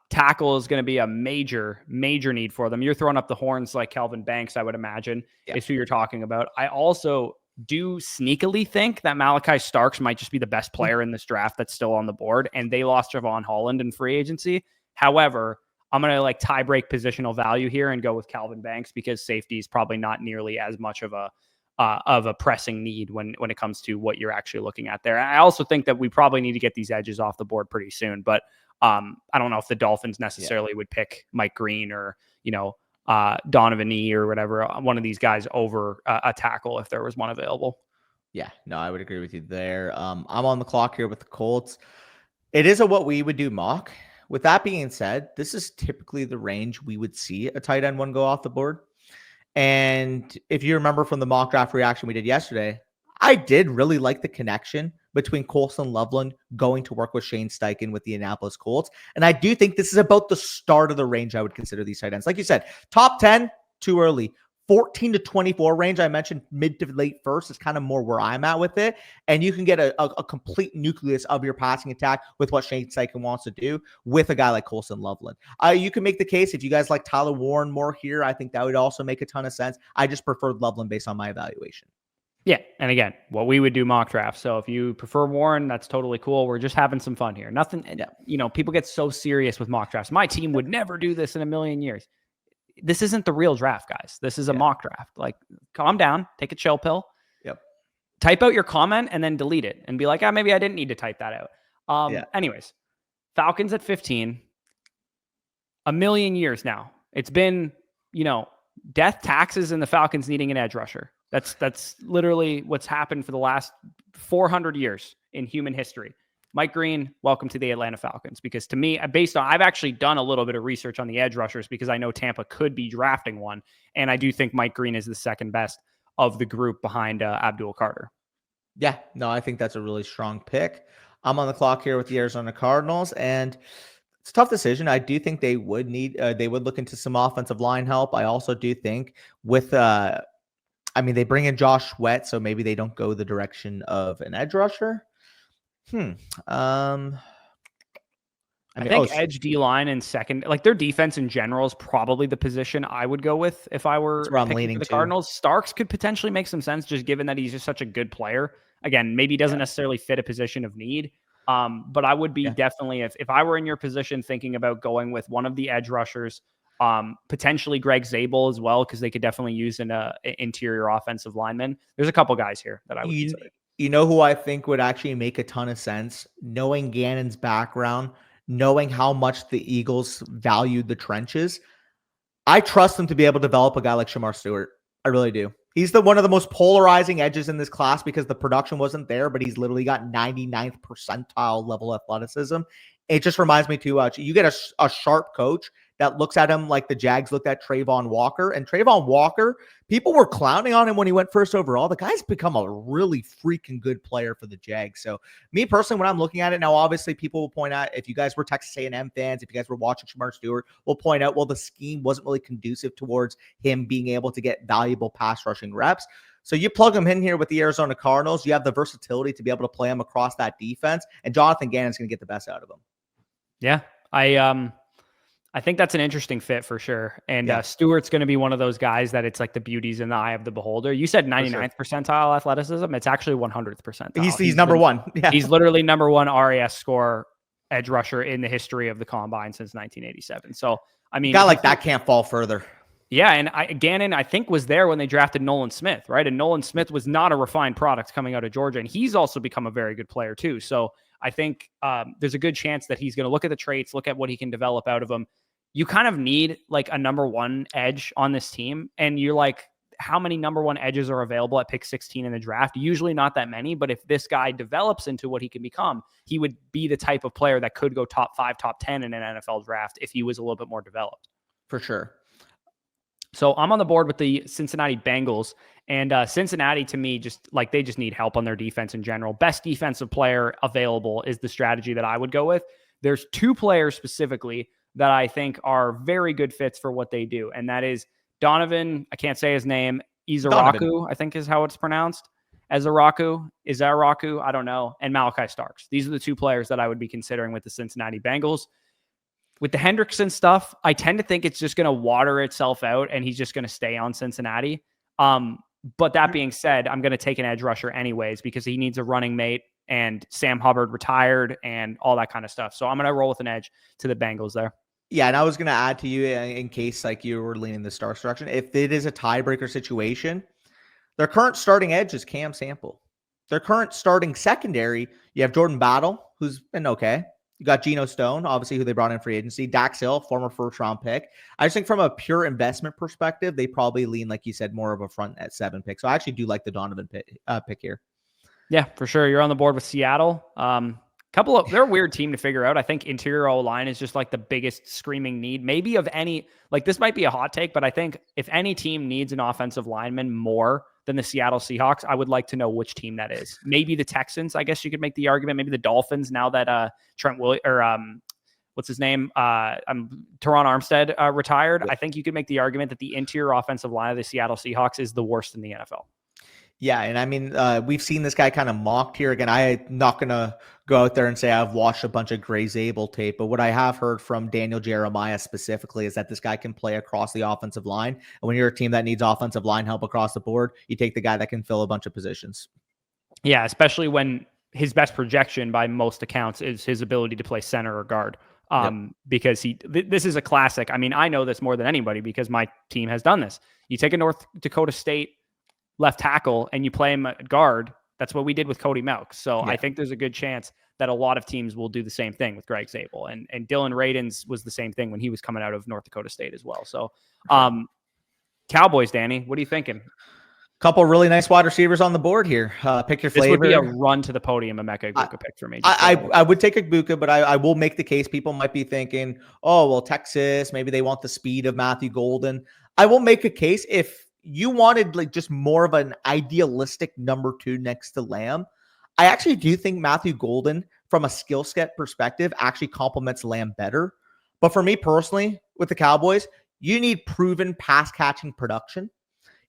Tackle is going to be a major need for them. You're throwing up the horns like Kelvin Banks, I would imagine, is who you're talking about. I also do sneakily think that Malachi Starks might just be the best player in this draft that's still on the board, and they lost Javon Holland in free agency. However, I'm going to tie break positional value here and go with Calvin Banks because safety is probably not nearly as much of a pressing need when it comes to what you're actually looking at there. I also think that we probably need to get these edges off the board pretty soon, but I don't know if the Dolphins necessarily would pick Mike Green or, Donovan E or whatever, one of these guys over a tackle if there was one available. Yeah, no, I would agree with you there. I'm on the clock here with the Colts. It is what we would do mock. With that being said, this is typically the range we would see a tight end one go off the board. And if you remember from the mock draft reaction we did yesterday, I did really like the connection between Colson Loveland going to work with Shane Steichen with the Indianapolis Colts. And I do think this is about the start of the range I would consider these tight ends. Like you said, top 10, too early. 14 to 24 range, I mentioned mid to late first is kind of more where I'm at with it. And you can get a complete nucleus of your passing attack with what Shane Steichen wants to do with a guy like Colson Loveland. You can make the case if you guys like Tyler Warren more here. I think that would also make a ton of sense. I just preferred Loveland based on my evaluation. Yeah. And again, what we would do mock draft. So if you prefer Warren, that's totally cool. We're just having some fun here. Nothing, people get so serious with mock drafts. My team would never do this in a million years. This isn't the real draft, guys. This is a mock draft. Calm down, take a chill pill. Yep. Type out your comment and then delete it and be like, maybe I didn't need to type that out. Anyways, Falcons at 15, a million years now. It's been, death, taxes, and the Falcons needing an edge rusher. That's literally what's happened for the last 400 years in human history. Mike Green, welcome to the Atlanta Falcons. Because to me, I've actually done a little bit of research on the edge rushers because I know Tampa could be drafting one. And I do think Mike Green is the second best of the group behind Abdul Carter. Yeah, no, I think that's a really strong pick. I'm on the clock here with the Arizona Cardinals, and it's a tough decision. I do think they would look into some offensive line help. I also do think with, they bring in Josh Sweat, so maybe they don't go the direction of an edge rusher. I think edge D-line and second, their defense in general is probably the position I would go with if I were picking the Cardinals. Starks could potentially make some sense just given that he's just such a good player. again, maybe doesn't necessarily fit a position of need. But I would be definitely, if I were in your position, thinking about going with one of the edge rushers, potentially Greg Zabel as well, because they could definitely use an interior offensive lineman. There's a couple guys here that I would consider. You know who I think would actually make a ton of sense? Knowing Gannon's background, knowing how much the Eagles valued the trenches, I trust them to be able to develop a guy like Shamar Stewart. I really do. He's one of the most polarizing edges in this class because the production wasn't there, but he's literally got 99th percentile level athleticism. It just reminds me too much. You get a sharp coach that looks at him like the Jags looked at Trayvon Walker. And Trayvon Walker, people were clowning on him when he went first overall. The guy's become a really freaking good player for the Jags. So me personally, when I'm looking at it now, obviously people will point out, if you guys were Texas A&M fans, if you guys were watching Shamar Stewart, will point out, well, the scheme wasn't really conducive towards him being able to get valuable pass rushing reps. So you plug him in here with the Arizona Cardinals, you have the versatility to be able to play him across that defense, and Jonathan Gannon's going to get the best out of him. Yeah, I think that's an interesting fit for sure. And Stewart's going to be one of those guys that it's like the beauty's in the eye of the beholder. You said 99th percentile athleticism. It's actually 100th percentile. He's number one. Yeah. He's literally number one RAS score edge rusher in the history of the combine since 1987. So, I mean, a guy like that can't fall further. Yeah, and Gannon, I think, was there when they drafted Nolan Smith, right? And Nolan Smith was not a refined product coming out of Georgia, and he's also become a very good player too. So I think there's a good chance that he's going to look at the traits, look at what he can develop out of them. You kind of need like a number one edge on this team, and you're like, how many number one edges are available at pick 16 in the draft? Usually not that many, but if this guy develops into what he can become, he would be the type of player that could go top 5, top 10 in an NFL draft if he was a little bit more developed. For sure. So I'm on the board with the Cincinnati Bengals, and Cincinnati, to me, they just need help on their defense in general. Best defensive player available is the strategy that I would go with. There's two players specifically that I think are very good fits for what they do, and that is Donovan, I can't say his name, Izaraku, I think is how it's pronounced. Izaraku, I don't know, and Malachi Starks. These are the two players that I would be considering with the Cincinnati Bengals. With the Hendrickson stuff, I tend to think it's just going to water itself out and he's just going to stay on Cincinnati. But that being said, I'm going to take an edge rusher anyways because he needs a running mate, and Sam Hubbard retired and all that kind of stuff. So I'm going to roll with an edge to the Bengals there. Yeah, and I was going to add to you in case like you were leaning the Starks direction. If it is a tiebreaker situation, their current starting edge is Cam Sample. Their current starting secondary, you have Jordan Battle, who's been okay. You got Geno Stone, obviously, who they brought in free agency. Dax Hill, former first-round pick. I just think from a pure investment perspective, they probably lean, like you said, more of a front at 7 pick. So I actually do like the Donovan pick here. Yeah, for sure. You're on the board with Seattle. They're a weird team to figure out. I think interior O-line is just like the biggest screaming need. Maybe of any, like this might be a hot take, but I think if any team needs an offensive lineman more than the Seattle Seahawks, I would like to know which team that is. Maybe the Texans, I guess you could make the argument. Maybe the Dolphins, now that Trent Williams, or what's his name? Teron Armstead retired. Yeah. I think you could make the argument that the interior offensive line of the Seattle Seahawks is the worst in the NFL. Yeah, and I mean, we've seen this guy kind of mocked here. Again, I'm not going to go out there and say I've watched a bunch of Greg Zabel tape, but what I have heard from Daniel Jeremiah specifically is that this guy can play across the offensive line. And when you're a team that needs offensive line help across the board, you take the guy that can fill a bunch of positions. Yeah, especially when his best projection by most accounts is his ability to play center or guard. Because this is a classic. I mean, I know this more than anybody because my team has done this. You take a North Dakota State left tackle and you play him at guard. That's what we did with Cody Melk. So I think there's a good chance that a lot of teams will do the same thing with Greg Zabel, and Dylan Radins was the same thing when he was coming out of North Dakota State as well. So Cowboys, Danny, what are you thinking? Couple really nice wide receivers on the board here. Pick your flavor. This would be a run to the podium, Emeka Egbuka pick for me. I would take Egbuka, but I will make the case. People might be thinking, oh, well, Texas, maybe they want the speed of Matthew Golden. I will make a case if you wanted like just more of an idealistic number 2 next to Lamb. I actually do think Matthew Golden, from a skill set perspective, actually complements Lamb better. But for me personally, with the Cowboys, you need proven pass catching production.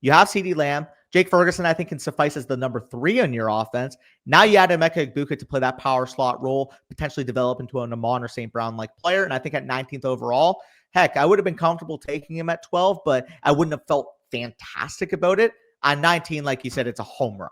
You have CeeDee Lamb. Jake Ferguson, I think, can suffice as the number 3 on your offense. Now you add Emeka Egbuka to play that power slot role, potentially develop into an Amon or St. Brown-like player. And I think at 19th overall, heck, I would have been comfortable taking him at 12, but I wouldn't have felt fantastic about it. On 19, like you said, it's a home run.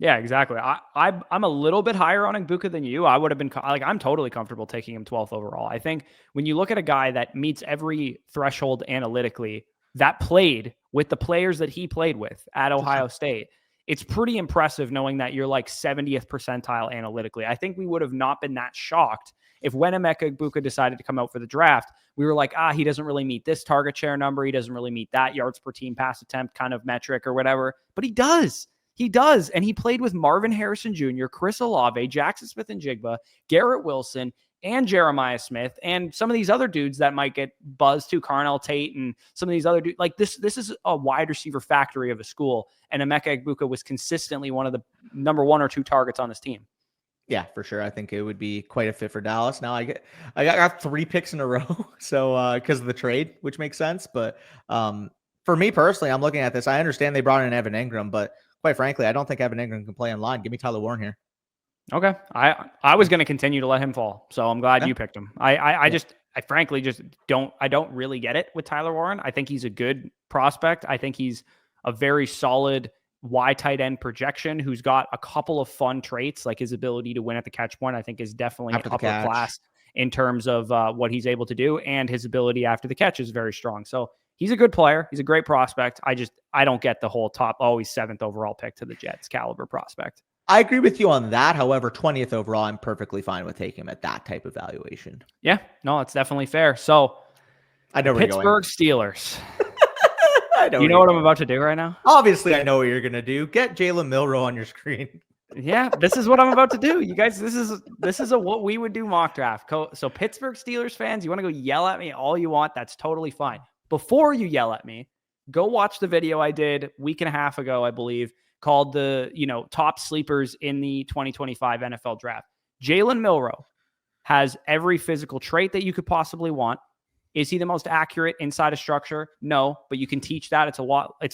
Yeah, exactly. I'm a little bit higher on Ibuka than you. I would have been like, I'm totally comfortable taking him 12th overall. I think when you look at a guy that meets every threshold analytically, that played with the players that he played with at Ohio State, it's pretty impressive knowing that you're like 70th percentile analytically. I think we would have not been that shocked if when Emeka Ibuka decided to come out for the draft, we were like, he doesn't really meet this target share number. He doesn't really meet that yards per team pass attempt kind of metric or whatever, but he does. He does. And he played with Marvin Harrison Jr., Chris Olave, Jackson Smith and Jigba, Garrett Wilson, and Jeremiah Smith, and some of these other dudes that might get buzzed too, Carnell Tate and some of these other dudes. Like this is a wide receiver factory of a school. And Emeka Egbuka was consistently one of the number 1 or 2 targets on this team. Yeah, for sure. I think it would be quite a fit for Dallas. Now I got 3 picks in a row. So because of the trade, which makes sense. But for me personally, I'm looking at this. I understand they brought in Evan Ingram, but quite frankly, I don't think Evan Ingram can play in line. Give me Tyler Warren here. Okay. I was going to continue to let him fall. So I'm glad you picked him. I frankly just don't really get it with Tyler Warren. I think he's a good prospect. I think he's a very solid Y tight end projection who's got a couple of fun traits, like his ability to win at the catch point, I think is definitely upper class in terms of what he's able to do. And his ability after the catch is very strong. So he's a good player. He's a great prospect. I don't get the whole top, he's 7th overall pick to the Jets caliber prospect. I agree with you on that. However, 20th overall, I'm perfectly fine with taking him at that type of valuation. Yeah, no, it's definitely fair. So I know Pittsburgh Steelers. You know what I'm about to do right now? Obviously, I know what you're going to do. Get Jalen Milroe on your screen. Yeah, this is what I'm about to do. You guys, this is a what we would do mock draft. So Pittsburgh Steelers fans, you want to go yell at me all you want. That's totally fine. Before you yell at me, go watch the video I did a week and a half ago, I believe, called the top sleepers in the 2025 NFL draft. Jalen Milroe has every physical trait that you could possibly want. Is he the most accurate inside a structure? No, but you can teach that. It's a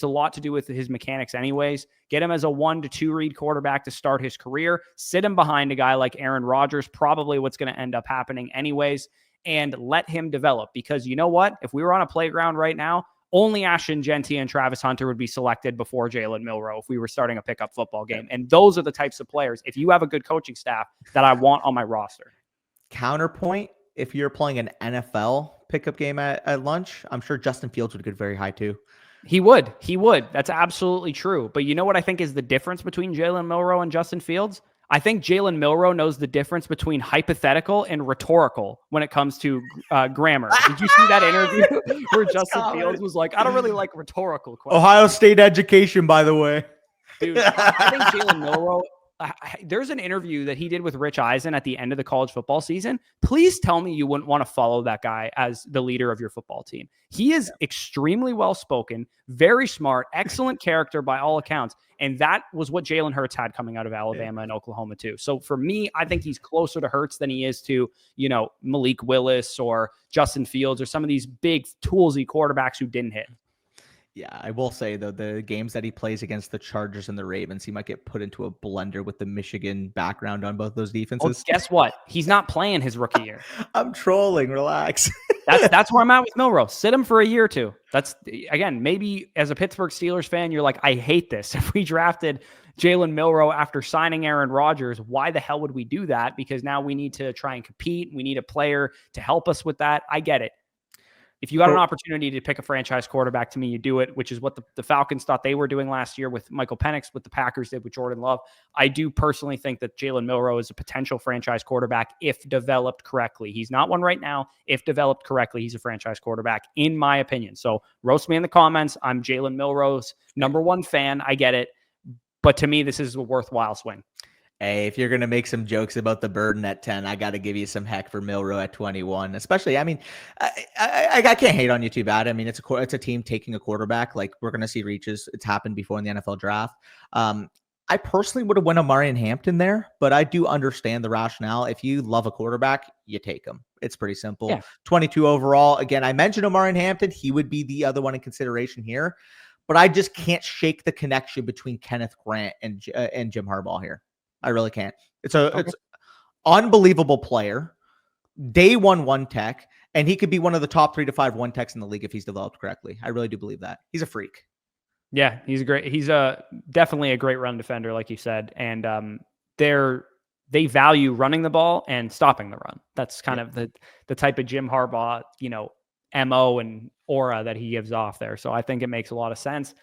lot to do with his mechanics anyways. Get him as a 1 to 2 read quarterback to start his career. Sit him behind a guy like Aaron Rodgers, probably what's going to end up happening anyways, and let him develop. Because you know what? If we were on a playground right now, only Ashton, Jeanty, and Travis Hunter would be selected before Jalen Milroe if we were starting a pickup football game. And those are the types of players, if you have a good coaching staff, that I want on my roster. Counterpoint, if you're playing an NFL pickup game at lunch, I'm sure Justin Fields would get very high too. He would. That's absolutely true. But you know what I think is the difference between Jalen Milroe and Justin Fields? I think Jalen Milroe knows the difference between hypothetical and rhetorical when it comes to grammar. Did you see that interview where Justin Fields was like, I don't really like rhetorical questions. Ohio State education, by the way. Dude, I think Jalen Milroe, there's an interview that he did with Rich Eisen at the end of the college football season. Please tell me you wouldn't want to follow that guy as the leader of your football team. He is extremely well-spoken, very smart, excellent character by all accounts. And that was what Jalen Hurts had coming out of Alabama and Oklahoma too. So for me, I think he's closer to Hurts than he is to, Malik Willis or Justin Fields or some of these big toolsy quarterbacks who didn't hit. Yeah, I will say, though, the games that he plays against the Chargers and the Ravens, he might get put into a blender with the Michigan background on both those defenses. Well, guess what? He's not playing his rookie year. I'm trolling. Relax. That's where I'm at with Milroe. Sit him for a year or two. That's, again, maybe as a Pittsburgh Steelers fan, you're like, I hate this. If we drafted Jalen Milroe after signing Aaron Rodgers, why the hell would we do that? Because now we need to try and compete. We need a player to help us with that. I get it. If you got an opportunity to pick a franchise quarterback, to me, you do it, which is what the Falcons thought they were doing last year with Michael Penix, what the Packers did with Jordan Love. I do personally think that Jalen Milroe is a potential franchise quarterback if developed correctly. He's not one right now. If developed correctly, he's a franchise quarterback, in my opinion. So roast me in the comments. I'm Jalen Milroe's number 1 fan. I get it. But to me, this is a worthwhile swing. Hey, if you're going to make some jokes about the burden at 10, I got to give you some heck for Milroe at 21, especially. I mean, I can't hate on you too bad. I mean, it's a team taking a quarterback. Like, we're going to see reaches. It's happened before in the NFL draft. I personally would have went Omarion Hampton there, but I do understand the rationale. If you love a quarterback, you take him. It's pretty simple. Yeah. 22 overall. Again, I mentioned Omarion Hampton. He would be the other one in consideration here, but I just can't shake the connection between Kenneth Grant and Jim Harbaugh here. I really can't. It's unbelievable player. Day one tech, and he could be one of the top 3 to 5 one techs in the league if he's developed correctly. I really do believe that. He's a freak. Yeah, he's definitely a great run defender, like you said. And they value running the ball and stopping the run. That's kind of the type of Jim Harbaugh, MO and aura that he gives off there. So I think it makes a lot of sense.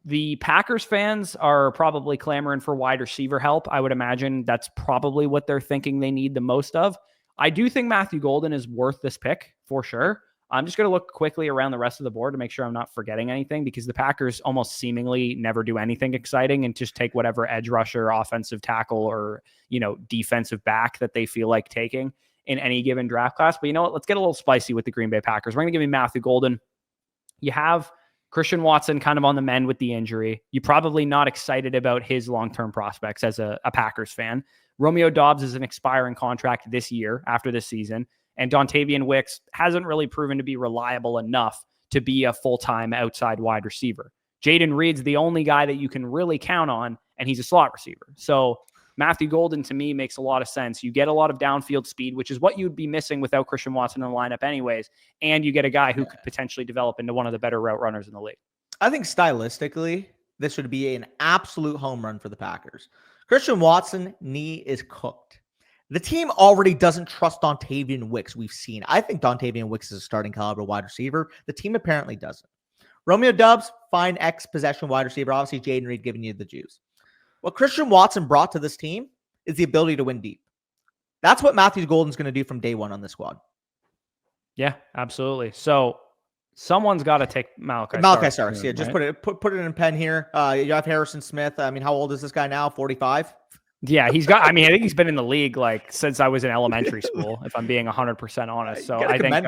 The Packers fans are probably clamoring for wide receiver help. I would imagine that's probably what they're thinking they need the most of. I do think Matthew Golden is worth this pick for sure. I'm just going to look quickly around the rest of the board to make sure I'm not forgetting anything, because the Packers almost seemingly never do anything exciting and just take whatever edge rusher, offensive tackle, or, defensive back that they feel like taking in any given draft class. But you know what? Let's get a little spicy with the Green Bay Packers. We're going to give you Matthew Golden. You have Christian Watson kind of on the mend with the injury. You're probably not excited about his long-term prospects as a Packers fan. Romeo Doubs is an expiring contract this year after this season. And Dontavian Wicks hasn't really proven to be reliable enough to be a full-time outside wide receiver. Jaden Reed's the only guy that you can really count on, and he's a slot receiver. So Matthew Golden, to me, makes a lot of sense. You get a lot of downfield speed, which is what you'd be missing without Christian Watson in the lineup anyways, and you get a guy who could potentially develop into one of the better route runners in the league. I think stylistically, this would be an absolute home run for the Packers. Christian Watson, knee is cooked. The team already doesn't trust Dontavian Wicks, we've seen. I think Dontavian Wicks is a starting caliber wide receiver. The team apparently doesn't. Romeo Doubs, fine ex-possession wide receiver. Obviously, Jaden Reed giving you the juice. What Christian Watson brought to this team is the ability to win deep. That's what Matthew Golden's going to do from day one on this squad. Yeah, absolutely. So someone's got to take Malachi Starks. Yeah, just put it in a pen here. You have Henderson Smith. I mean, how old is this guy now? 45? Yeah, I think he's been in the league like since I was in elementary school, if I'm being 100% honest. So I think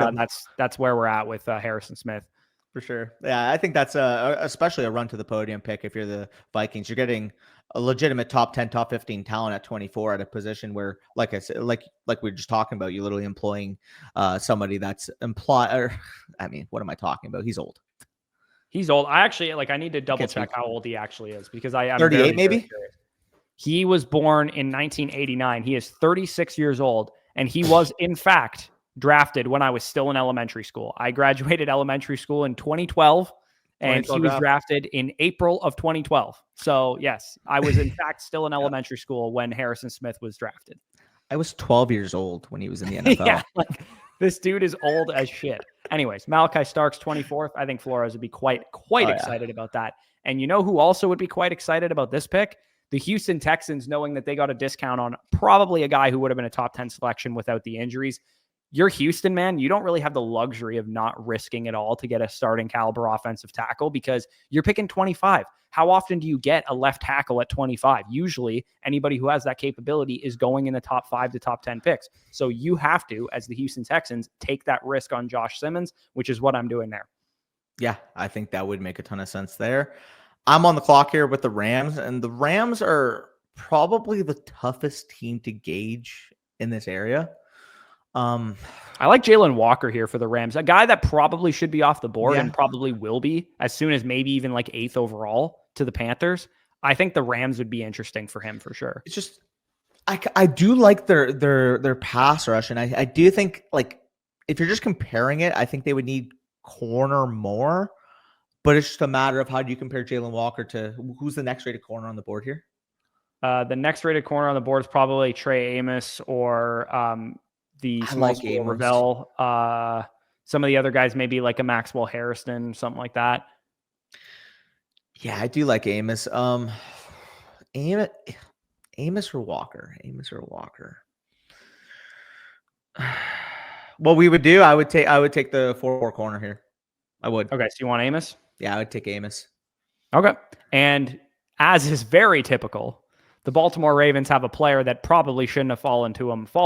that's where we're at with Harrison Smith. For sure. Yeah, I think that's especially a run to the podium pick if you're the Vikings. You're getting a legitimate top 10, top 15 talent at 24 at a position where, like I said, like we were just talking about, you're literally employing somebody that's what am I talking about? He's old. He's old. I actually, I need to double check how old he actually is, because I'm 38 maybe? He was born in 1989. He is 36 years old, and he was, in fact, drafted when I was still in elementary school. I graduated elementary school in 2012, and he was drafted in April of 2012. So, yes, I was, in fact, still in elementary school when Harrison Smith was drafted. I was 12 years old when he was in the NFL. Yeah, this dude is old as shit. Anyways, Malachi Starks, 24th. I think Flores would be quite excited about that. And you know who also would be quite excited about this pick? The Houston Texans, knowing that they got a discount on probably a guy who would have been a top 10 selection without the injuries. You're Houston, man. You don't really have the luxury of not risking it all to get a starting caliber offensive tackle, because you're picking 25. How often do you get a left tackle at 25? Usually anybody who has that capability is going in the top 5 to top 10 picks. So you have to, as the Houston Texans, take that risk on Josh Simmons, which is what I'm doing there. Yeah, I think that would make a ton of sense there. I'm on the clock here with the Rams, and the Rams are probably the toughest team to gauge in this area. I like Jalen Walker here for the Rams, a guy that probably should be off the board and probably will be as soon as maybe even 8th overall to the Panthers. I think the Rams would be interesting for him for sure. It's just, I do like their pass rush, and I do think, if you're just comparing it, I think they would need corner more. But it's just a matter of how do you compare Jalen Walker to who's the next rated corner on the board here? The next rated corner on the board is probably Trey Amos or the small school Ravel. Some of the other guys, maybe like a Maxwell Harrison, something like that. Yeah, I do like Amos. Amos or Walker? Amos or Walker? What we would do, I would take the 4-4 corner here. I would. Okay, so you want Amos? Yeah, I would take Amos. Okay. And as is very typical, the Baltimore Ravens have a player that probably shouldn't have fall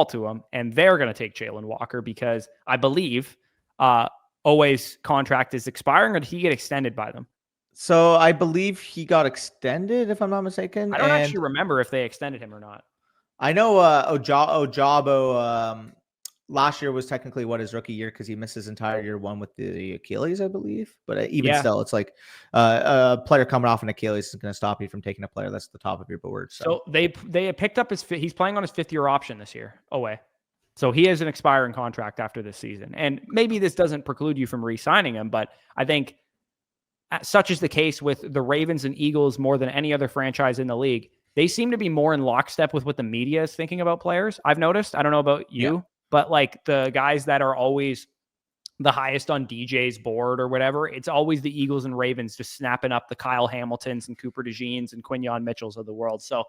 to him, and they're going to take Jalen Walker because I believe Oweh's contract is expiring, or did he get extended by them? So I believe he got extended, if I'm not mistaken. I don't actually remember if they extended him or not. I know Ojabo last year was technically his rookie year because he missed his entire year one with the Achilles, I believe. But even still, it's like a player coming off an Achilles is going to stop you from taking a player that's the top of your board. So they picked up he's playing on his 5th-year option this year, Oweh. So he has an expiring contract after this season. And maybe this doesn't preclude you from re-signing him, but I think such is the case with the Ravens and Eagles more than any other franchise in the league. They seem to be more in lockstep with what the media is thinking about players. I've noticed. I don't know about you, but like the guys that are always the highest on DJ's board or whatever, it's always the Eagles and Ravens just snapping up the Kyle Hamiltons and Cooper DeJeans and Quinyon Mitchells of the world. So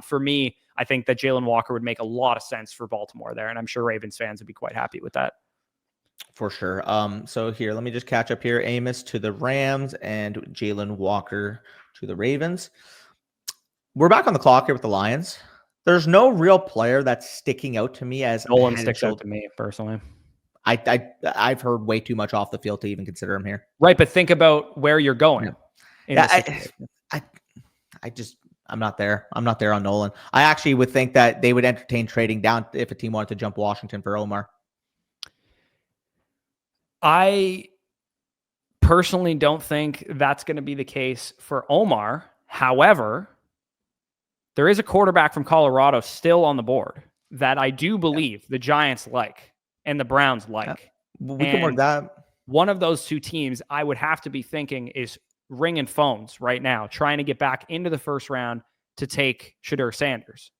for me, I think that Jalen Walker would make a lot of sense for Baltimore there. And I'm sure Ravens fans would be quite happy with that. For sure. So here, let me just catch up here. Amos to the Rams and Jalen Walker to the Ravens. We're back on the clock here with the Lions. There's no real player that's sticking out to me as Nolan sticks out to me personally. I've heard way too much off the field to even consider him here. Right, but think about where you're going. Yeah, I'm not there. I'm not there on Nolan. I actually would think that they would entertain trading down if a team wanted to jump Washington for Omar. I personally don't think that's going to be the case for Omar. However, there is a quarterback from Colorado still on the board that I do believe the Giants like and the Browns like. We can work that. One of those two teams I would have to be thinking is ringing phones right now, trying to get back into the first round to take Shedeur Sanders.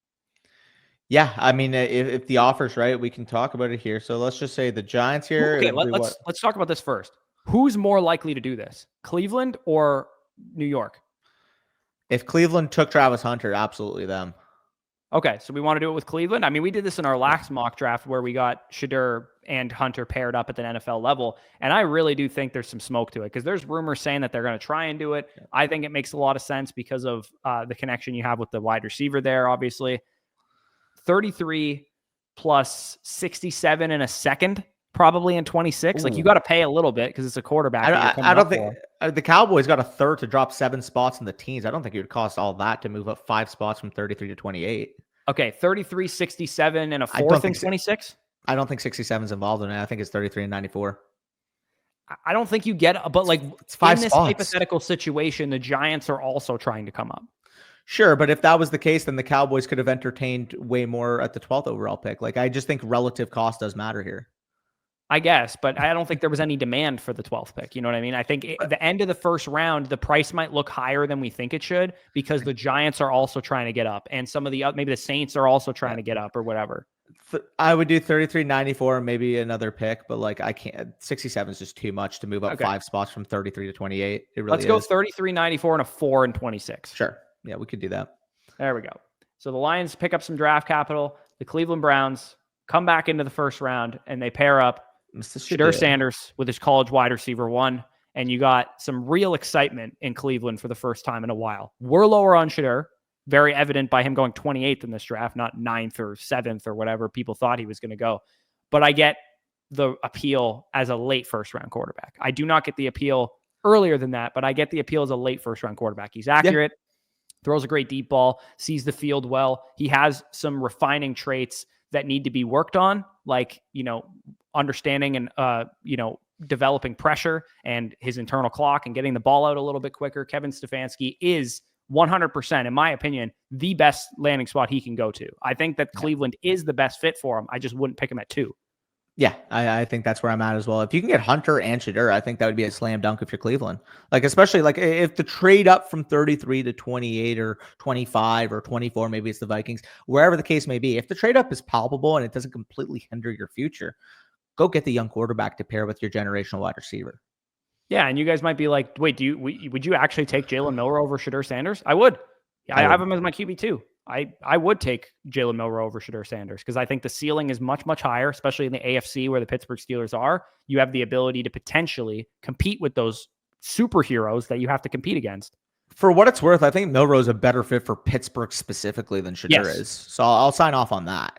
Yeah, I mean, if the offer's right, we can talk about it here. So let's just say the Giants here. Okay, let's talk about this first. Who's more likely to do this, Cleveland or New York? If Cleveland took Travis Hunter, absolutely them. Okay, so we want to do it with Cleveland. I mean, we did this in our last mock draft where we got Shedeur and Hunter paired up at the NFL level, and I really do think there's some smoke to it because there's rumors saying that they're going to try and do it. I think it makes a lot of sense because of the connection you have with the wide receiver there, obviously. 33 plus 67 in a second, probably in 26. Ooh. Like you got to pay a little bit because it's a quarterback. I don't think the Cowboys got a third to drop 7 spots in the teens. I don't think it would cost all that to move up 5 spots from 33 to 28. Okay, 33, 67 and a fourth in 26. I don't think 67 is involved in it. I think it's 33 and 94. I don't think you get, but like it's 5 in this spots. Hypothetical situation, the Giants are also trying to come up. Sure, but if that was the case, then the Cowboys could have entertained way more at the 12th overall pick. Like, I just think relative cost does matter here. I guess, but I don't think there was any demand for the 12th pick. You know what I mean? I think at the end of the first round, the price might look higher than we think it should because the Giants are also trying to get up, and some of the maybe the Saints are also trying to get up or whatever. I would do 33.94 and maybe another pick, but like I can't. 67 is just too much to move up 5 spots from 33 to 28. It really Let's go 33.94 and a 4 and 26. Sure. Yeah, we could do that. There we go. So the Lions pick up some draft capital. The Cleveland Browns come back into the first round, and they pair up Shedeur Sanders with his college wide receiver 1. And you got some real excitement in Cleveland for the first time in a while. We're lower on Shedeur. Very evident by him going 28th in this draft, not 9th or 7th or whatever people thought he was going to go. But I get the appeal as a late first-round quarterback. I do not get the appeal earlier than that, but I get the appeal as a late first-round quarterback. He's accurate. Yeah. Throws a great deep ball, sees the field well. He has some refining traits that need to be worked on, like, understanding and, developing pressure and his internal clock and getting the ball out a little bit quicker. Kevin Stefanski is 100%, in my opinion, the best landing spot he can go to. I think that Cleveland is the best fit for him. I just wouldn't pick him at 2. Yeah, I think that's where I'm at as well. If you can get Hunter and Shedeur, I think that would be a slam dunk if you're Cleveland. Like, especially like if the trade up from 33 to 28 or 25 or 24, maybe it's the Vikings, wherever the case may be. If the trade up is palpable and it doesn't completely hinder your future, go get the young quarterback to pair with your generational wide receiver. Yeah, and you guys might be like, wait, would you actually take Jalen Milroe over Shedeur Sanders? I would. I have him as my QB too. I would take Jalen Milroe over Shedeur Sanders because I think the ceiling is much, much higher, especially in the AFC where the Pittsburgh Steelers are. You have the ability to potentially compete with those superheroes that you have to compete against. For what it's worth, I think Milroe is a better fit for Pittsburgh specifically than Shedeur is. So I'll sign off on that.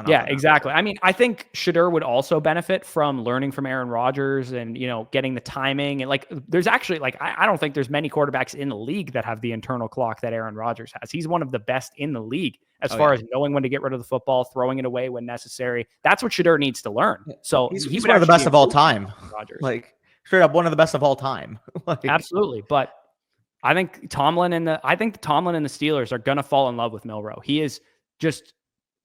Yeah, exactly. I mean, I think Shedeur would also benefit from learning from Aaron Rodgers and, getting the timing. And like, there's actually I don't think there's many quarterbacks in the league that have the internal clock that Aaron Rodgers has. He's one of the best in the league as far as knowing when to get rid of the football, throwing it away when necessary. That's what Shedeur needs to learn. So he's one of the best of all time. Rodgers. Like straight up one of the best of all time. Absolutely. But I think Tomlin and the Steelers are going to fall in love with Milroe. He is just,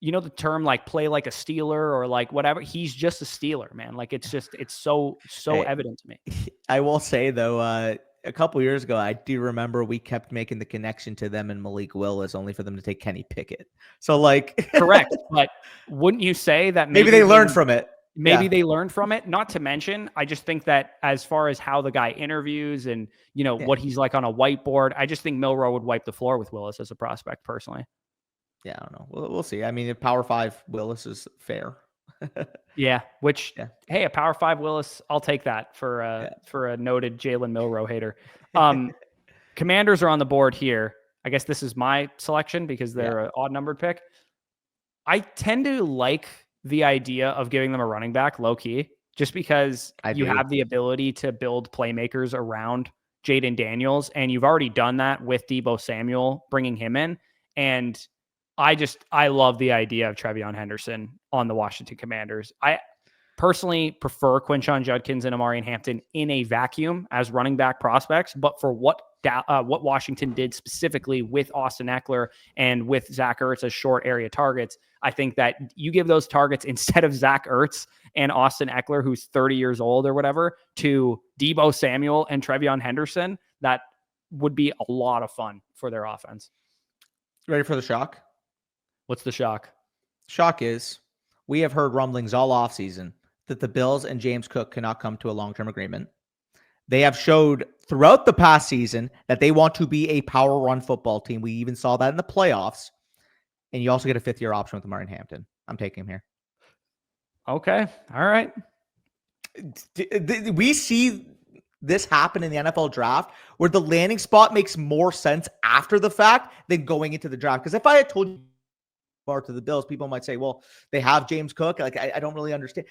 the term like play like a Steeler or like whatever. He's just a Steeler, man. Like it's so evident to me. I will say though, a couple years ago, I do remember we kept making the connection to them and Malik Willis only for them to take Kenny Pickett. So like, Correct. But wouldn't you say that maybe they learned from it. Maybe they learned from it. Not to mention, I just think that as far as how the guy interviews and, what he's like on a whiteboard, I just think Milroe would wipe the floor with Willis as a prospect personally. Yeah, I don't know. We'll see. I mean, if Power 5 Willis is fair. Yeah, hey, a Power 5 Willis, I'll take that for a noted Jalen Milroe hater. Commanders are on the board here. I guess this is my selection because they're an odd numbered pick. I tend to like the idea of giving them a running back low key, just because you have the ability to build playmakers around Jaden Daniels. And you've already done that with Deebo Samuel, bringing him in. And I love the idea of Treveyon Henderson on the Washington Commanders. I personally prefer Quinshon Judkins and Amari Hampton in a vacuum as running back prospects, but for what Washington did specifically with Austin Eckler and with Zach Ertz as short area targets, I think that you give those targets instead of Zach Ertz and Austin Eckler, who's 30 years old or whatever, to Deebo Samuel and Treveyon Henderson, that would be a lot of fun for their offense. Ready for the shock? What's the shock? Shock is we have heard rumblings all offseason that the Bills and James Cook cannot come to a long-term agreement. They have showed throughout the past season that they want to be a power run football team. We even saw that in the playoffs. And you also get a 5th-year option with Amari Hampton. I'm taking him here. Okay. All right. We see this happen in the NFL draft where the landing spot makes more sense after the fact than going into the draft. Because if I had told you to the Bills, people might say, well, they have James Cook. Like, I don't really understand.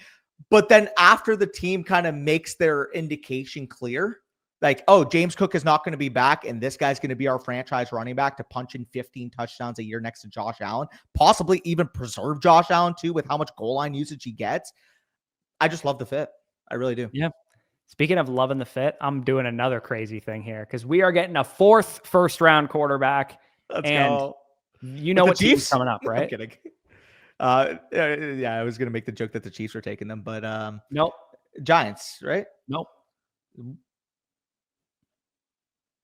But then after the team kind of makes their indication clear, like, oh, James Cook is not going to be back, and this guy's going to be our franchise running back to punch in 15 touchdowns a year next to Josh Allen, possibly even preserve Josh Allen too with how much goal line usage he gets. I just love the fit. I really do. Yeah. Speaking of loving the fit, I'm doing another crazy thing here because we are getting a 4th first-round quarterback. Let's go. You know what team's coming up, right? I'm kidding. Yeah, I was gonna make the joke that the Chiefs were taking them, but nope. Giants, right? Nope.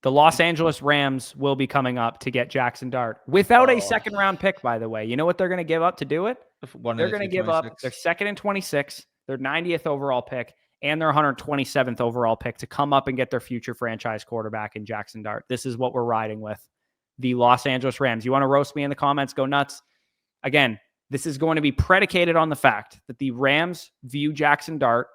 The Los Angeles Rams will be coming up to get Jackson Dart without a 2nd-round pick, by the way. You know what they're going to give up to do it? They're going to give up their 2nd and 26, their 90th overall pick, and their 127th overall pick to come up and get their future franchise quarterback in Jackson Dart. This is what we're riding with. The Los Angeles Rams. You want to roast me in the comments? Go nuts. Again, this is going to be predicated on the fact that the Rams view Jackson Dart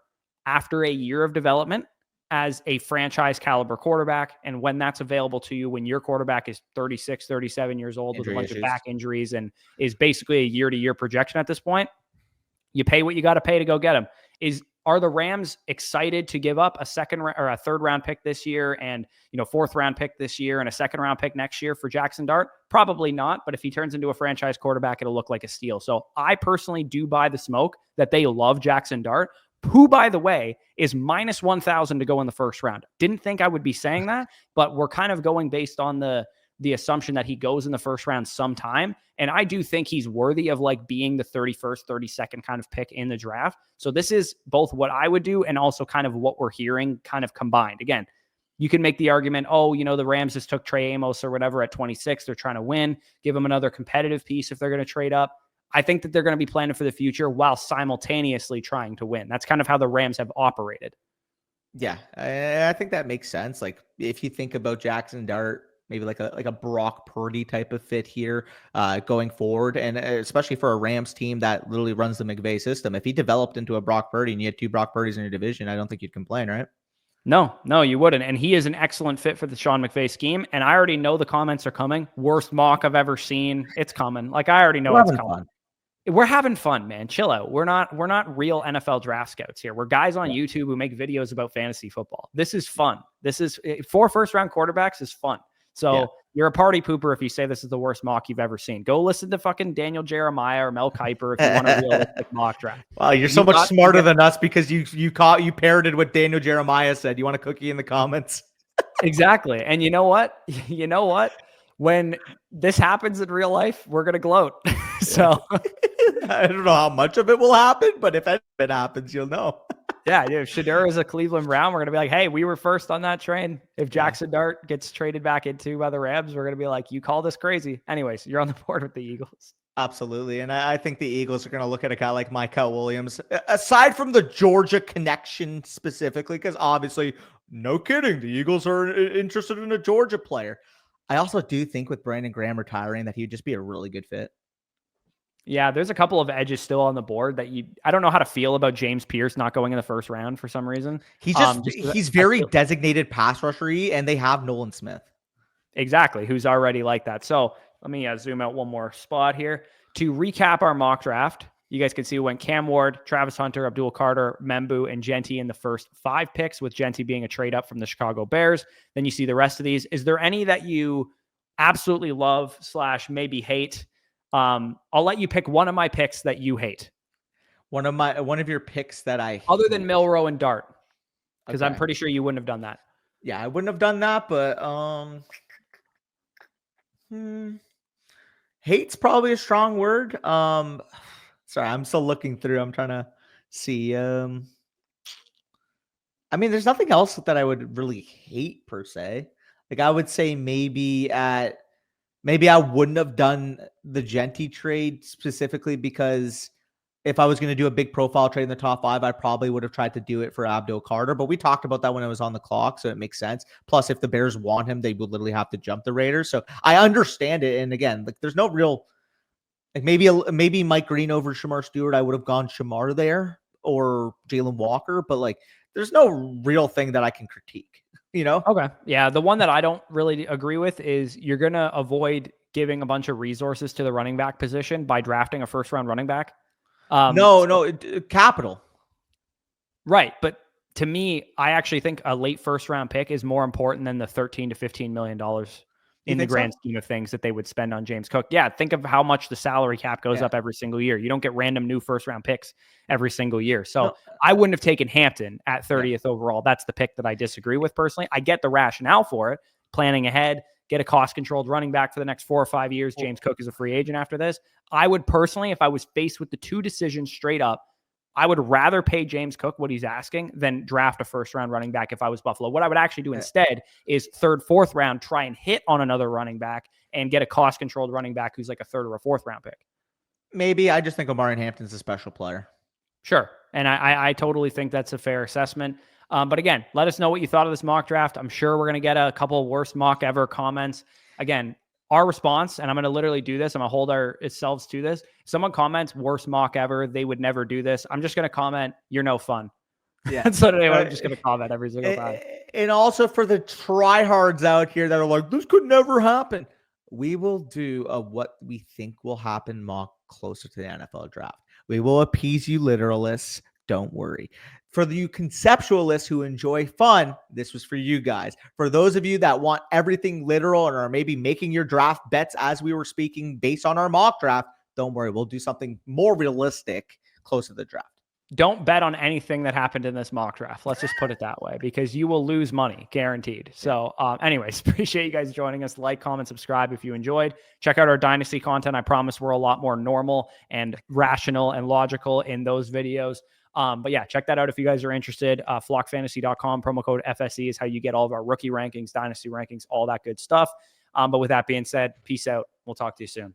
after a year of development as a franchise caliber quarterback. And when that's available to you, when your quarterback is 36, 37 years old with a bunch of back injuries and is basically a year-to-year projection at this point, you pay what you got to pay to go get him. Are the Rams excited to give up a 3rd-round pick this year and 4th-round pick this year and a 2nd-round pick next year for Jackson Dart? Probably not. But if he turns into a franchise quarterback, it'll look like a steal. So I personally do buy the smoke that they love Jackson Dart, who, by the way, is minus 1,000 to go in the 1st round. Didn't think I would be saying that, but we're kind of going based on the assumption that he goes in the 1st round sometime. And I do think he's worthy of like being the 31st, 32nd kind of pick in the draft. So this is both what I would do and also kind of what we're hearing kind of combined. Again, you can make the argument, the Rams just took Trey Amos or whatever at 26. They're trying to win, give them another competitive piece if they're going to trade up. I think that they're going to be planning for the future while simultaneously trying to win. That's kind of how the Rams have operated. Yeah, I think that makes sense. Like if you think about Jackson Dart, maybe like a Brock Purdy type of fit here going forward. And especially for a Rams team that literally runs the McVay system. If he developed into a Brock Purdy and you had 2 Brock Purdys in your division, I don't think you'd complain, right? No, you wouldn't. And he is an excellent fit for the Sean McVay scheme. And I already know the comments are coming. Worst mock I've ever seen. It's coming. Like I already know it's coming. Fun. We're having fun, man. Chill out. We're not real NFL draft scouts here. We're guys on YouTube who make videos about fantasy football. This is fun. This is 4 first-round quarterbacks is fun. So you're a party pooper if you say this is the worst mock you've ever seen. Go listen to fucking Daniel Jeremiah or Mel Kiper if you want a realistic mock draft. Wow, you're so much smarter than us because you parroted what Daniel Jeremiah said. You want a cookie in the comments? Exactly. And you know what? When this happens in real life, we're gonna gloat. So I don't know how much of it will happen, but if it happens, you'll know. Yeah, if Shedeur is a Cleveland Brown, we're going to be like, hey, we were first on that train. If Jackson Dart gets traded back into by the Rams, we're going to be like, you called us crazy. Anyways, you're on the board with the Eagles. Absolutely. And I think the Eagles are going to look at a guy like Michael Williams, aside from the Georgia connection specifically, because obviously, no kidding, the Eagles are interested in a Georgia player. I also do think with Brandon Graham retiring that he'd just be a really good fit. Yeah, there's a couple of edges still on the board that I don't know how to feel about James Pierce not going in the first round for some reason. He's very designated pass rusher-y, and they have Nolan Smith. Exactly, who's already like that. So let me zoom out one more spot here. To recap our mock draft, you guys can see we went Cam Ward, Travis Hunter, Abdul Carter, Membu, and Jeanty in the first 5 picks, with Jeanty being a trade up from the Chicago Bears. Then you see the rest of these. Is there any that you absolutely love / maybe hate? I'll let you pick one of my picks that you hate. One of your picks that I other hate. than Milroe and Dart, because Okay. I'm pretty sure you wouldn't have done that. Yeah, I wouldn't have done that, but hate's probably a strong word. Sorry, I'm still looking through. I'm trying to see. I mean, there's nothing else that I would really hate per se. Like I would say maybe I wouldn't have done the Jeanty trade specifically because if I was going to do a big profile trade in the top 5, I probably would have tried to do it for Abdul Carter. But we talked about that when it was on the clock, so it makes sense. Plus, if the Bears want him, they would literally have to jump the Raiders. So I understand it. And again, like there's no real, like maybe Mike Green over Shamar Stewart. I would have gone Shamar there or Jalen Walker, but like there's no real thing that I can critique. Okay. Yeah. The one that I don't really agree with is you're going to avoid giving a bunch of resources to the running back position by drafting a first round running back. Capital. Right. But to me, I actually think a late first round pick is more important than the $13 to $15 million in the grand scheme of things that they would spend on James Cook. Yeah. Think of how much the salary cap goes up every single year. You don't get random new first round picks every single year. So I wouldn't have taken Hampton at 30th overall. That's the pick that I disagree with personally. I get the rationale for it, planning ahead, get a cost controlled running back for the next 4 or 5 years. James Cook is a free agent after this. I would personally, if I was faced with the 2 decisions straight up, I would rather pay James Cook what he's asking than draft a first round running back if I was Buffalo. What I would actually do instead is 3rd, 4th round, try and hit on another running back and get a cost controlled running back who's like a 3rd or a 4th round pick. Maybe. I just think Omarion Hampton's a special player. Sure. And I totally think that's a fair assessment. But again, let us know what you thought of this mock draft. I'm sure we're going to get a couple of worst mock ever comments. Again, our response, and I'm going to literally do this, I'm going to hold ourselves to this. If someone comments worst mock ever, they would never do this. I'm just going to comment, you're no fun. Yeah. That's literally what I'm just going to comment every single time. And also for the tryhards out here that are like, this could never happen. We will do a what we think will happen mock closer to the NFL draft. We will appease you literalists. Don't worry. For you conceptualists who enjoy fun, this was for you guys. For those of you that want everything literal and are maybe making your draft bets as we were speaking based on our mock draft, don't worry. We'll do something more realistic close to the draft. Don't bet on anything that happened in this mock draft. Let's just put it that way, because you will lose money, guaranteed. So anyways, appreciate you guys joining us. Like, comment, subscribe if you enjoyed. Check out our Dynasty content. I promise we're a lot more normal and rational and logical in those videos. But yeah, check that out if you guys are interested. Flockfantasy.com, promo code FSE is how you get all of our rookie rankings, dynasty rankings, all that good stuff. But with that being said, peace out. We'll talk to you soon.